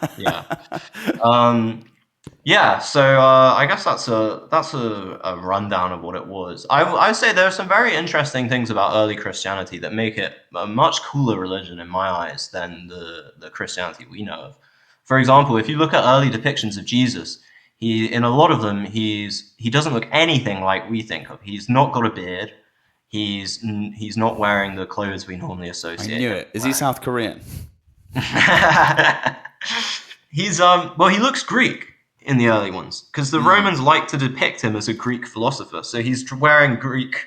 So I guess that's a rundown of what it was. I would say there are some very interesting things about early Christianity that make it a much cooler religion in my eyes than the Christianity we know of. For example, if you look at early depictions of Jesus, in a lot of them he doesn't look anything like we think of. He's not got a beard. He's not wearing the clothes we normally associate. I knew it. Is he South Korean? He's he looks Greek in the early ones, because the Romans like to depict him as a Greek philosopher. So he's wearing Greek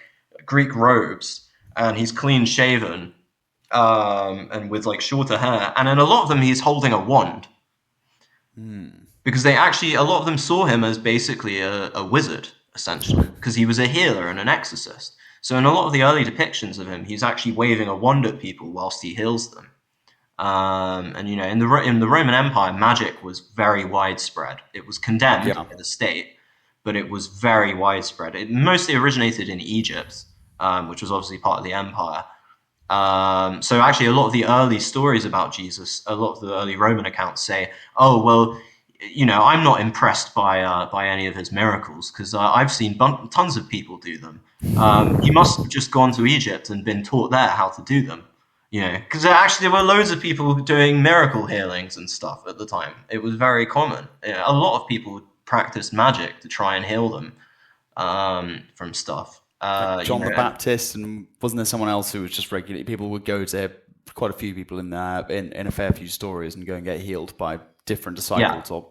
robes, and he's clean shaven, and with like shorter hair. And in a lot of them, he's holding a wand, because a lot of them saw him as basically a wizard, essentially, because he was a healer and an exorcist. So in a lot of the early depictions of him, he's actually waving a wand at people whilst he heals them. And in the Roman Empire, magic was very widespread. It was condemned by the state, but it was very widespread. It mostly originated in Egypt, which was obviously part of the empire. So actually, a lot of the early stories about Jesus, a lot of the early Roman accounts say, "Oh well, I'm not impressed by any of his miracles, because I've seen tons of people do them. He must have just gone to Egypt and been taught there how to do them." Because there were loads of people doing miracle healings and stuff at the time. It was very common. A lot of people practiced magic to try and heal them from stuff. John the Baptist, and wasn't there someone else who was just regularly? People would go to quite a few people in a fair few stories and go and get healed by different disciples or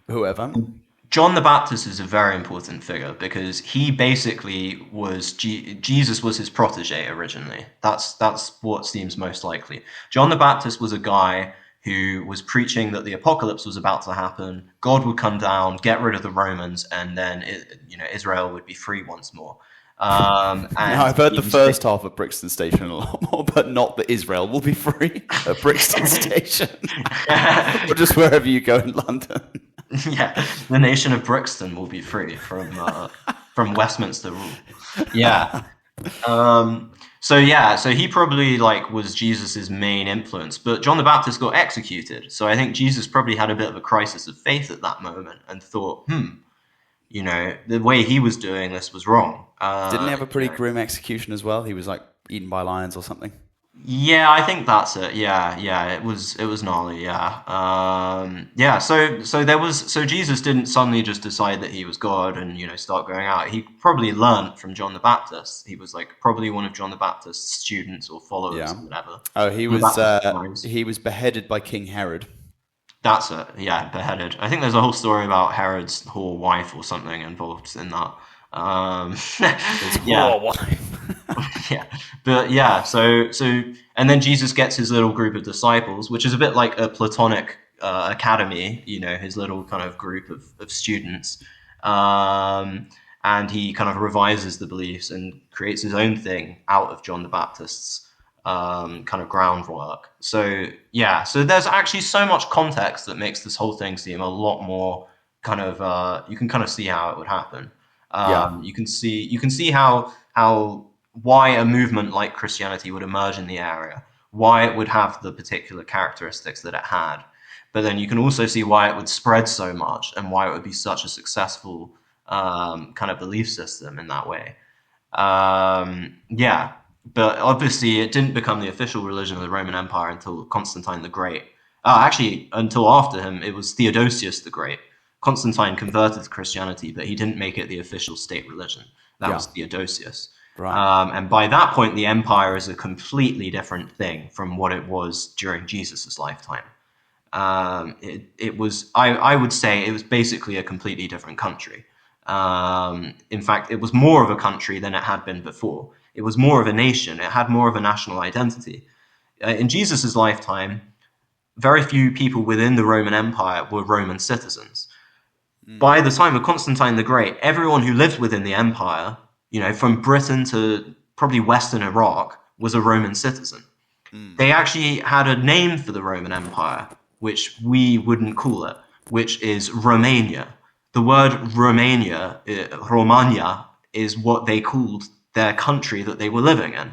whoever. John the Baptist is a very important figure, because he basically was Jesus was his protege originally. That's what seems most likely. John the Baptist was a guy who was preaching that the apocalypse was about to happen. God would come down, get rid of the Romans, and then Israel would be free once more. Now, I've heard the first half of Brixton Station a lot more, but not that Israel will be free at Brixton Station, or just wherever you go in London. Yeah, the nation of Brixton will be free from Westminster rule. Yeah. So he probably was Jesus's main influence, but John the Baptist got executed. So I think Jesus probably had a bit of a crisis of faith at that moment and thought, the way he was doing this was wrong. Didn't he have a pretty grim execution as well? He was eaten by lions or something. Yeah, I think that's it. Yeah, it was gnarly. Yeah. So Jesus didn't suddenly just decide that he was God and start going out. He probably learned from John the Baptist. He was probably one of John the Baptist's students or followers or whatever. Oh, he was beheaded by King Herod. That's it. Yeah, beheaded. I think there's a whole story about Herod's whore wife or something involved in that. His whore wife. Yeah, but yeah, so and then Jesus gets his little group of disciples, which is a bit like a Platonic academy, his little kind of group of students, and he kind of revises the beliefs and creates his own thing out of John the Baptist's kind of groundwork. So yeah, so there's actually so much context that makes this whole thing seem a lot more kind of you can kind of see how it would happen. You can see how why a movement like Christianity would emerge in the area, why it would have the particular characteristics that it had. But then you can also see why it would spread so much and why it would be such a successful kind of belief system in that way. Yeah, but obviously it didn't become the official religion of the Roman Empire until Constantine the Great. Actually, until after him, it was Theodosius the Great. Constantine converted to Christianity, but he didn't make it the official state religion. That was Theodosius. Right. And by that point, the empire is a completely different thing from what it was during Jesus's lifetime. It was, I would say, it was basically a completely different country. In fact, it was more of a country than it had been before. It was more of a nation. It had more of a national identity. In Jesus's lifetime, very few people within the Roman Empire were Roman citizens. By the time of Constantine the Great, everyone who lived within the empire, from Britain to probably Western Iraq, was a Roman citizen. They actually had a name for the Roman Empire, which we wouldn't call it, which is Romania. The word Romania, Romania, is what they called their country that they were living in.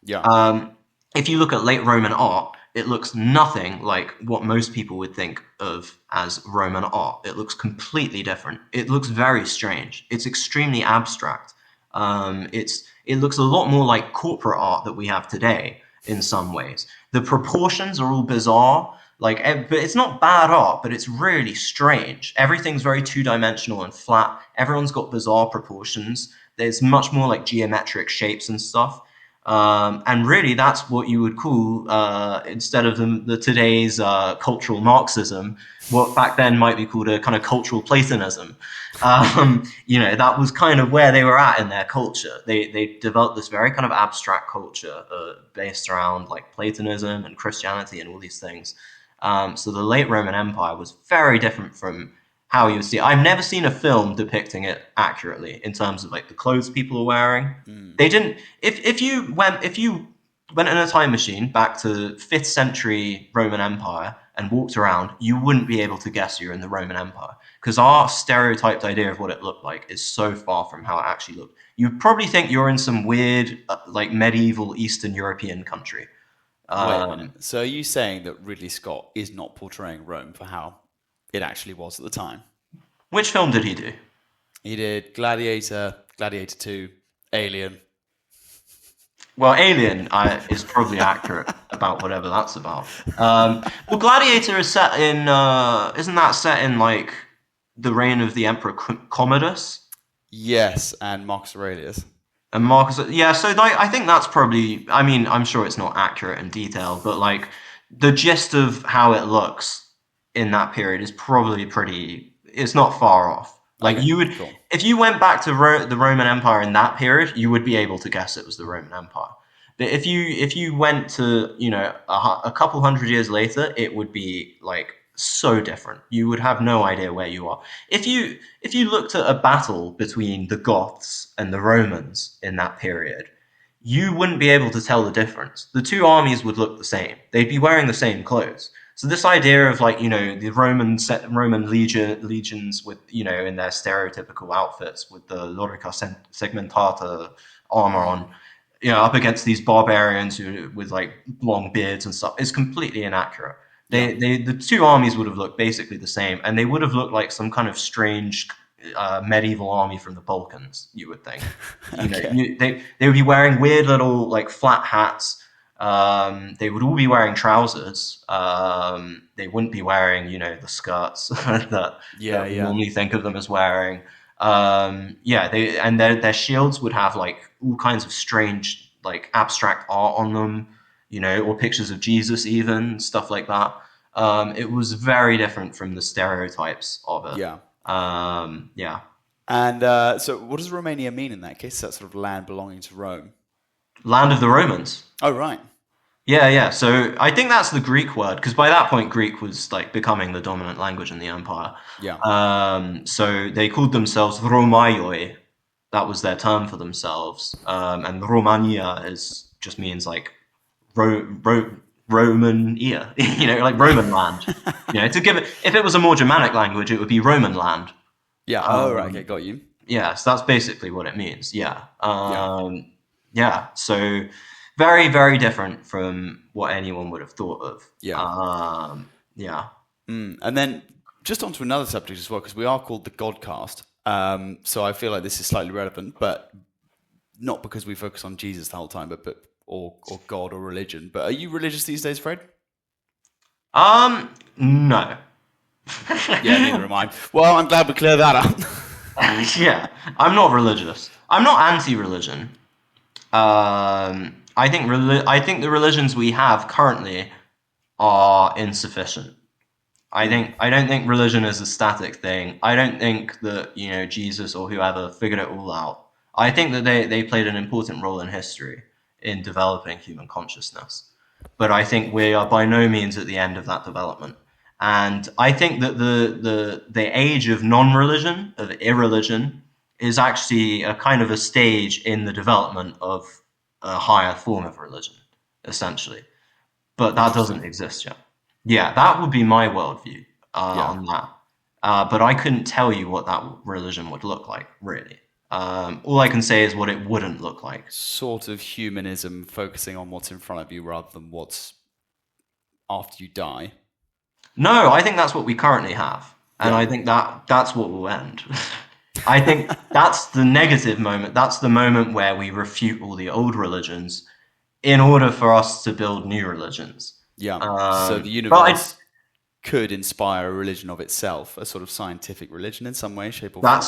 Yeah. If you look at late Roman art, it looks nothing like what most people would think of as Roman art. It looks completely different. It looks very strange. It's extremely abstract. It looks a lot more like corporate art that we have today in some ways. The proportions are all bizarre. But it's not bad art, but it's really strange. Everything's very two-dimensional and flat. Everyone's got bizarre proportions. There's much more like geometric shapes and stuff. And really, that's what you would call, instead of the today's cultural Marxism, what back then might be called a kind of cultural Platonism. That was kind of where they were at in their culture. They developed this very kind of abstract culture based around like Platonism and Christianity and all these things. So the late Roman Empire was very different from how you see it. I've never seen a film depicting it accurately in terms of like the clothes people are wearing. They didn't. If you went in a time machine back to 5th century Roman Empire and walked around, you wouldn't be able to guess you're in the Roman Empire because our stereotyped idea of what it looked like is so far from how it actually looked. You'd probably think you're in some weird like medieval Eastern European country. Wait a minute. So are you saying that Ridley Scott is not portraying Rome for how it actually was at the time? Which film did he do? He did Gladiator, Gladiator 2, Alien. Well, Alien is probably accurate about whatever that's about. Well, Gladiator is set in, isn't that set in like the reign of the Emperor Commodus? Yes, and Marcus Aurelius. And Marcus, yeah, so I think that's probably, I mean, I'm sure it's not accurate in detail, but like the gist of how it looks in that period is probably it's not far off. Like you would, cool. If you went back to the Roman Empire in that period, you would be able to guess it was the Roman Empire. But if you went to, a couple hundred years later, it would be like so different. You would have no idea where you are. If you looked at a battle between the Goths and the Romans in that period, you wouldn't be able to tell the difference. The two armies would look the same. They'd be wearing the same clothes. So this idea of like, the Roman legions with, in their stereotypical outfits with the lorica segmentata armor on, up against these barbarians with like long beards and stuff is completely inaccurate. The two armies would have looked basically the same, and they would have looked like some kind of strange medieval army from the Balkans, you would think. They would be wearing weird little like flat hats. They would all be wearing trousers. They wouldn't be wearing, the skirts that we normally think of them as wearing. Their shields would have like all kinds of strange like abstract art on them, or pictures of Jesus even, stuff like that. It was very different from the stereotypes of it. Yeah. Yeah. And so what does Romania mean in that case? That sort of land belonging to Rome? Land of the Romans. Oh, right. Yeah. So I think that's the Greek word, because by that point Greek was like becoming the dominant language in the empire. Yeah. So they called themselves Romaioi. That was their term for themselves. And Romania just means like Roman ear, like Roman land. To give it, if it was a more Germanic language, it would be Roman land. Yeah. Oh, right. Okay, got you. Yeah, so that's basically what it means. Yeah. Yeah. Yeah. So very, very different from what anyone would have thought of. Yeah. Yeah. And then just onto another subject as well, because we are called the GODcast. So I feel like this is slightly relevant, but not because we focus on Jesus the whole time, but or God or religion. But are you religious these days, Fred? No. Yeah, neither am I. Well, I'm glad we cleared that up. Yeah, I'm not religious. I'm not anti-religion. I think the religions we have currently are insufficient. I don't think religion is a static thing. I don't think that Jesus or whoever figured it all out. I think that they played an important role in history in developing human consciousness. But I think we are by no means at the end of that development. And I think that the age of non-religion, of irreligion, is actually a kind of a stage in the development of a higher form of religion, essentially. But that doesn't exist yet. Yeah, that would be my worldview on that. But I couldn't tell you what that religion would look like, really. All I can say is what it wouldn't look like. Sort of humanism, focusing on what's in front of you rather than what's after you die. No, I think that's what we currently have. And I think that's what will end. I think that's the negative moment. That's the moment where we refute all the old religions in order for us to build new religions. Yeah. So the universe could inspire a religion of itself, a sort of scientific religion in some way, shape, or form.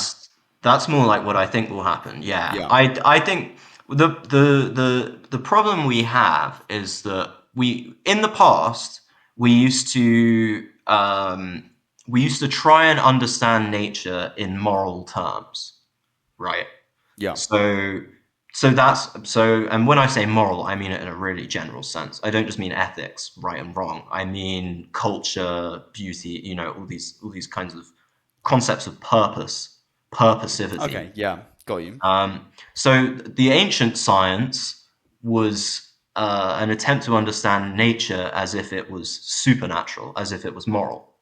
That's more like what I think will happen. Yeah. I think the problem we have is that in the past we used to try and understand nature in moral terms, right? Yeah. And when I say moral, I mean it in a really general sense. I don't just mean ethics, right and wrong. I mean culture, beauty, all these kinds of concepts of purposivity. Okay, yeah, got you. So the ancient science was an attempt to understand nature as if it was supernatural, as if it was moral.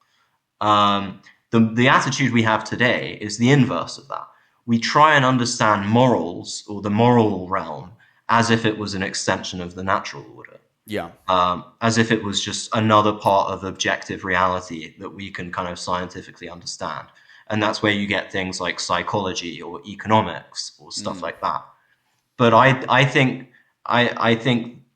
The attitude we have today is the inverse of that. We try and understand morals or the moral realm as if it was an extension of the natural order. Yeah. As if it was just another part of objective reality that we can kind of scientifically understand. And that's where you get things like psychology or economics or stuff like that. But I think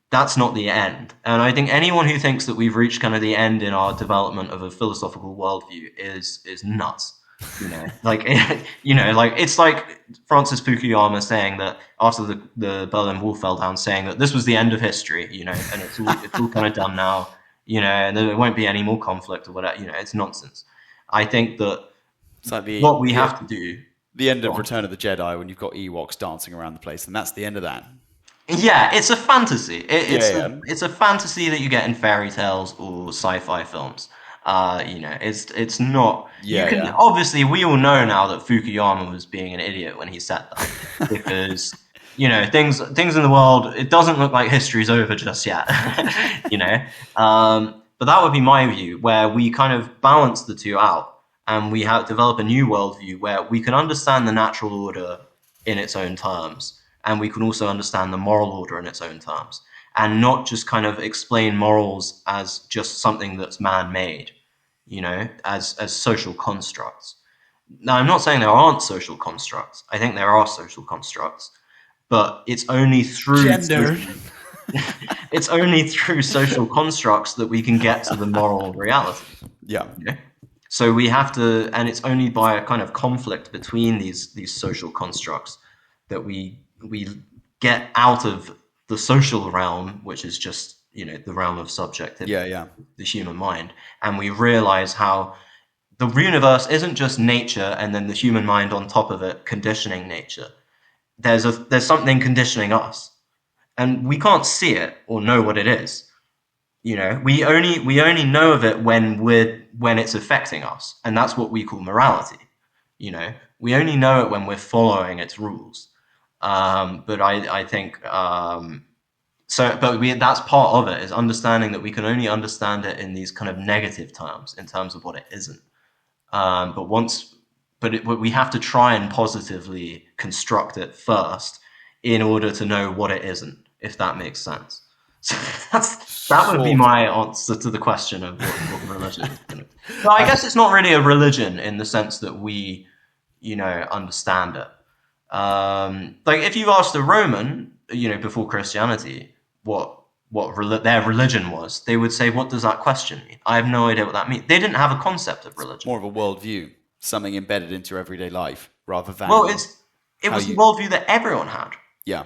that's not the end. And I think anyone who thinks that we've reached kind of the end in our development of a philosophical worldview is nuts. It's like Francis Fukuyama saying that after the Berlin Wall fell down, saying that this was the end of history, and it's all kind of done now, and there won't be any more conflict or whatever. It's nonsense. I think that it's like what we have to do. The end of Return of the Jedi, when you've got Ewoks dancing around the place, and that's the end of that. Yeah, it's a fantasy. It's a fantasy that you get in fairy tales or sci-fi films. It's not. Obviously, we all know now that Fukuyama was being an idiot when he said that, because things in the world. It doesn't look like history's over just yet. But that would be my view, where we kind of balance the two out, and we have develop a new worldview where we can understand the natural order in its own terms, and we can also understand the moral order in its own terms, and not just kind of explain morals as just something that's man-made, as social constructs. Now, I'm not saying there aren't social constructs. I think there are social constructs, but it's only through it's only through social constructs that we can get to the moral reality. Yeah. So we have to, and it's only by a kind of conflict between these social constructs that we get out of the social realm, which is just the realm of subjectivity, the human mind, and we realize how the universe isn't just nature and then the human mind on top of it conditioning nature. There's something conditioning us, and we can't see it or know what it is. You know, we only know of it when it's affecting us, and that's what we call morality. You know, we only know it when we're following its rules. But I think that's part of it, is understanding that we can only understand it in these kind of negative terms, in terms of what it isn't. But we have to try and positively construct it first in order to know what it isn't, if that makes sense. So that would be my answer to the question of what religion is. But I guess it's not really a religion in the sense that we, you know, understand it. Like if you asked a Roman, you know, before Christianity, what their religion was, they would say, "What does that question mean?" I have no idea what that means. They didn't have a concept of religion. More of a worldview, something embedded into your everyday life, rather than. Well, it was the worldview that everyone had. Yeah.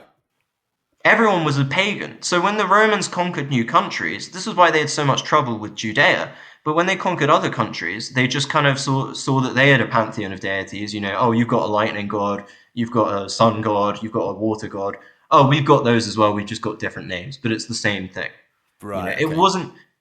Everyone was a pagan. So when the Romans conquered new countries, this is why they had so much trouble with Judea. But when they conquered other countries, they just kind of saw that they had a pantheon of deities. You know, oh, you've got a lightning god, you've got a sun god, you've got a water god. Oh, we've got those as well. We've just got different names, but it's the same thing. Right. You know,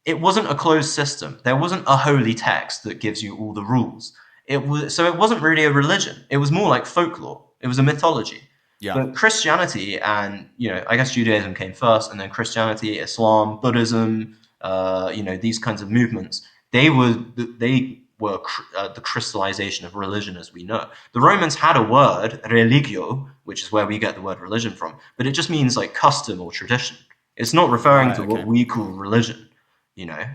it wasn't a closed system. There wasn't a holy text that gives you all the rules. It wasn't really a religion. It was more like folklore. It was a mythology. Yeah. But Christianity and, you know, I guess Judaism came first, and then Christianity, Islam, Buddhism, you know, these kinds of movements, they were the crystallization of religion as we know it. The Romans had a word, religio, which is where we get the word religion from, but it just means like custom or tradition. It's not referring to what we call religion, you know.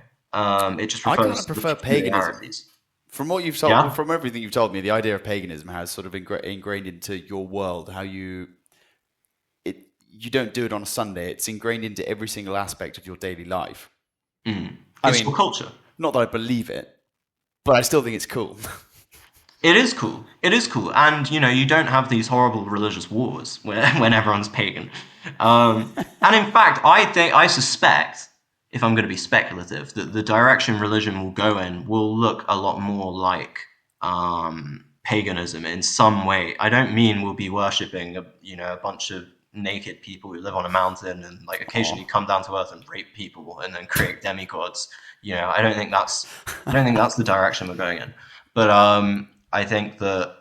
It just refers I kind of prefer paganism. From what you've told, from everything you've told me, the idea of paganism has sort of ingrained into your world. How you don't do it on a Sunday; it's ingrained into every single aspect of your daily life. It's for culture. Not that I believe it, but I still think it's cool. It is cool. It is cool, and you know, you don't have these horrible religious wars when everyone's pagan. And in fact, I suspect, if I'm going to be speculative, that the direction religion will go in will look a lot more like paganism in some way. I don't mean we'll be worshipping a bunch of naked people who live on a mountain and like occasionally come down to earth and rape people and then create demigods. You know, I don't think that's the direction we're going in. But I think that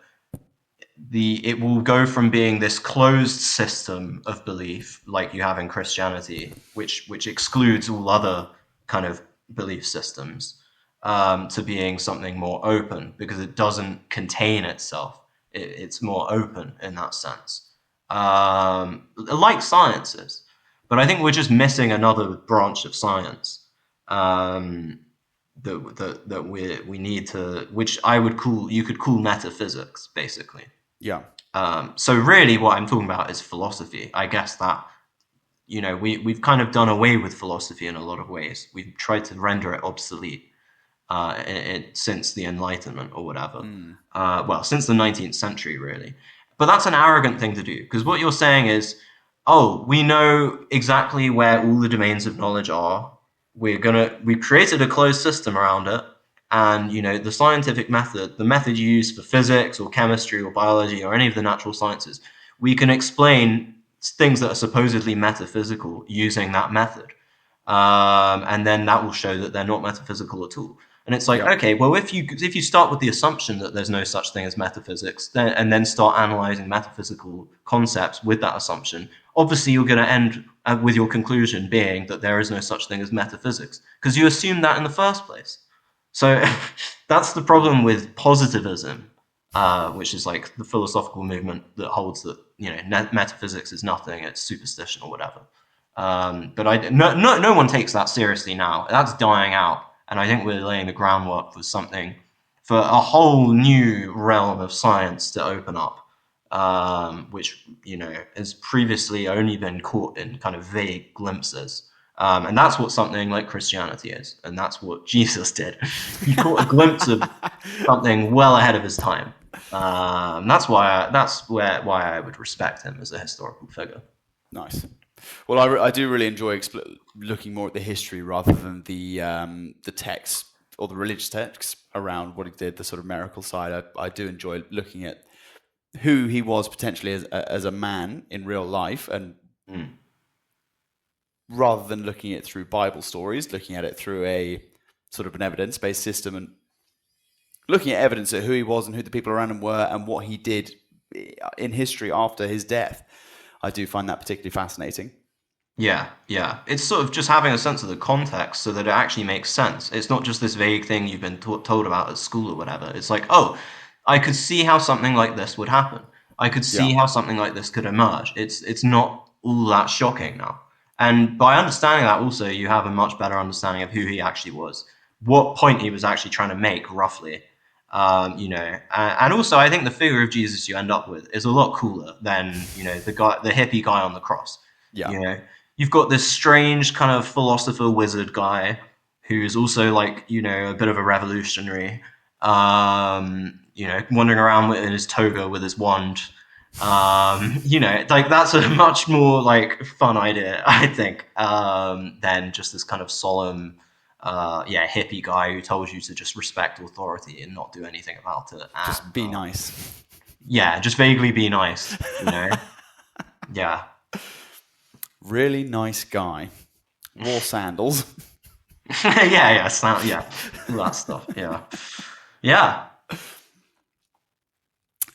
it will go from being this closed system of belief like you have in Christianity, which excludes all other kind of belief systems, to being something more open, because it doesn't contain itself. It's more open in that sense, like science is. But I think we're just missing another branch of science that we need to, which you could call metaphysics, basically. Yeah. So really what I'm talking about is philosophy. I guess that, you know, we've kind of done away with philosophy in a lot of ways. We've tried to render it obsolete since the Enlightenment or whatever. Well, since the 19th century, really. But that's an arrogant thing to do, because what you're saying is, oh, we know exactly where all the domains of knowledge are. We've created a closed system around it. And, you know, the scientific method, the method you use for physics or chemistry or biology or any of the natural sciences, we can explain things that are supposedly metaphysical using that method. And then that will show that they're not metaphysical at all. And it's like, okay, well, if you start with the assumption that there's no such thing as metaphysics, and then start analyzing metaphysical concepts with that assumption, obviously you're going to end with your conclusion being that there is no such thing as metaphysics, because you assumed that in the first place. So that's the problem with positivism, which is like the philosophical movement that holds that, you know, metaphysics is nothing, it's superstition or whatever. But no one takes that seriously now. That's dying out, and I think we're laying the groundwork for a whole new realm of science to open up, which, you know, has previously only been caught in kind of vague glimpses. And that's what something like Christianity is, and that's what Jesus did. He caught a glimpse of something well ahead of his time. That's why I would respect him as a historical figure. Nice. Well, I do really enjoy looking more at the history rather than the text or the religious texts around what he did, the sort of miracle side. I do enjoy looking at who he was potentially as a man in real life, and rather than looking at it through Bible stories, looking at it through a sort of an evidence-based system and looking at evidence of who he was and who the people around him were and what he did in history after his death. I do find that particularly fascinating. Yeah. It's sort of just having a sense of the context so that it actually makes sense. It's not just this vague thing you've been told about at school or whatever. It's like, oh, I could see how something like this would happen. I could see how something like this could emerge. It's not all that shocking now. And by understanding that also, you have a much better understanding of who he actually was, what point he was actually trying to make roughly. And also I think the figure of Jesus you end up with is a lot cooler than, the hippie guy on the cross. Yeah. You've got this strange kind of philosopher wizard guy who's also like, a bit of a revolutionary, wandering around in his toga with his wand. Like that's a much more like fun idea, I think, than just this kind of solemn, hippie guy who told you to just respect authority and not do anything about it. Just be nice. Yeah, just vaguely be nice, Yeah. Really nice guy. Wore sandals. All that stuff, yeah.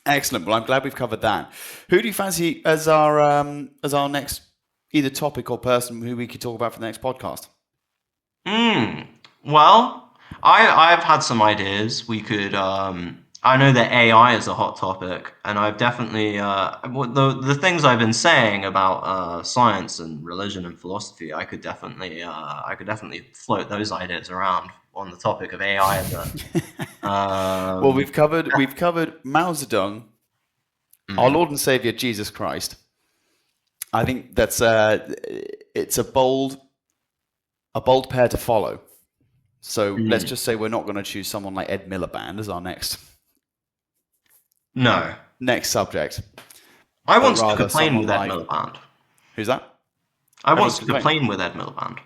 Excellent. Well, I'm glad we've covered that. Who do you fancy as our next either topic or person who we could talk about for the next podcast? Well, I've had some ideas. We could. I know that AI is a hot topic, and I've definitely the things I've been saying about science and religion and philosophy. I could definitely float those ideas around on the topic of AI. Well, we've covered Mao Zedong, our Lord and Savior Jesus Christ. I think that's it's a bold pair to follow. So let's just say we're not going to choose someone like Ed Miliband as our next subject. I want to complain with Ed Miliband. Who's that? I want to complain with Ed Miliband.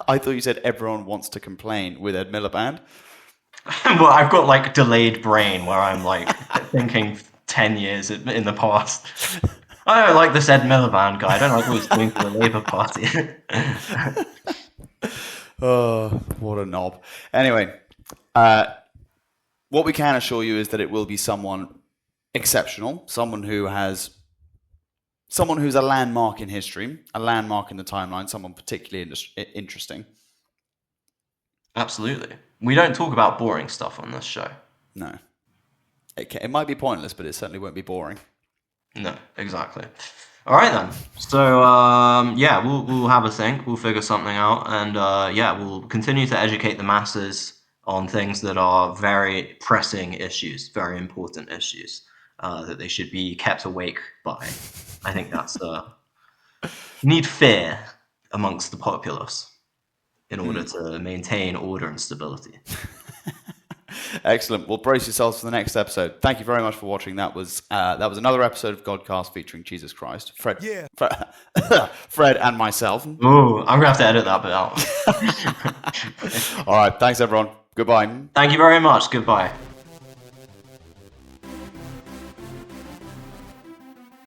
I thought you said everyone wants to complain with Ed Miliband. Well, I've got like delayed brain where I'm like thinking 10 years in the past. I don't like this Ed Miliband guy. I don't like what he's doing for the Labour Party. Oh, what a knob. Anyway, what we can assure you is that it will be someone exceptional, someone who's a landmark in history, a landmark in the timeline, someone particularly interesting. Absolutely. We don't talk about boring stuff on this show. No. It might be pointless, but it certainly won't be boring. No, exactly. All right then. So we'll have a think. We'll figure something out, and we'll continue to educate the masses on things that are very pressing issues, very important issues that they should be kept awake by. I think that's need fear amongst the populace in order to maintain order and stability. Excellent. Well, brace yourselves for the next episode. Thank you very much for watching. That was another episode of GODcast featuring Jesus Christ, Fred and myself. Oh, I'm gonna have to edit that bit out. All right. Thanks, everyone. Goodbye. Thank you very much. Goodbye.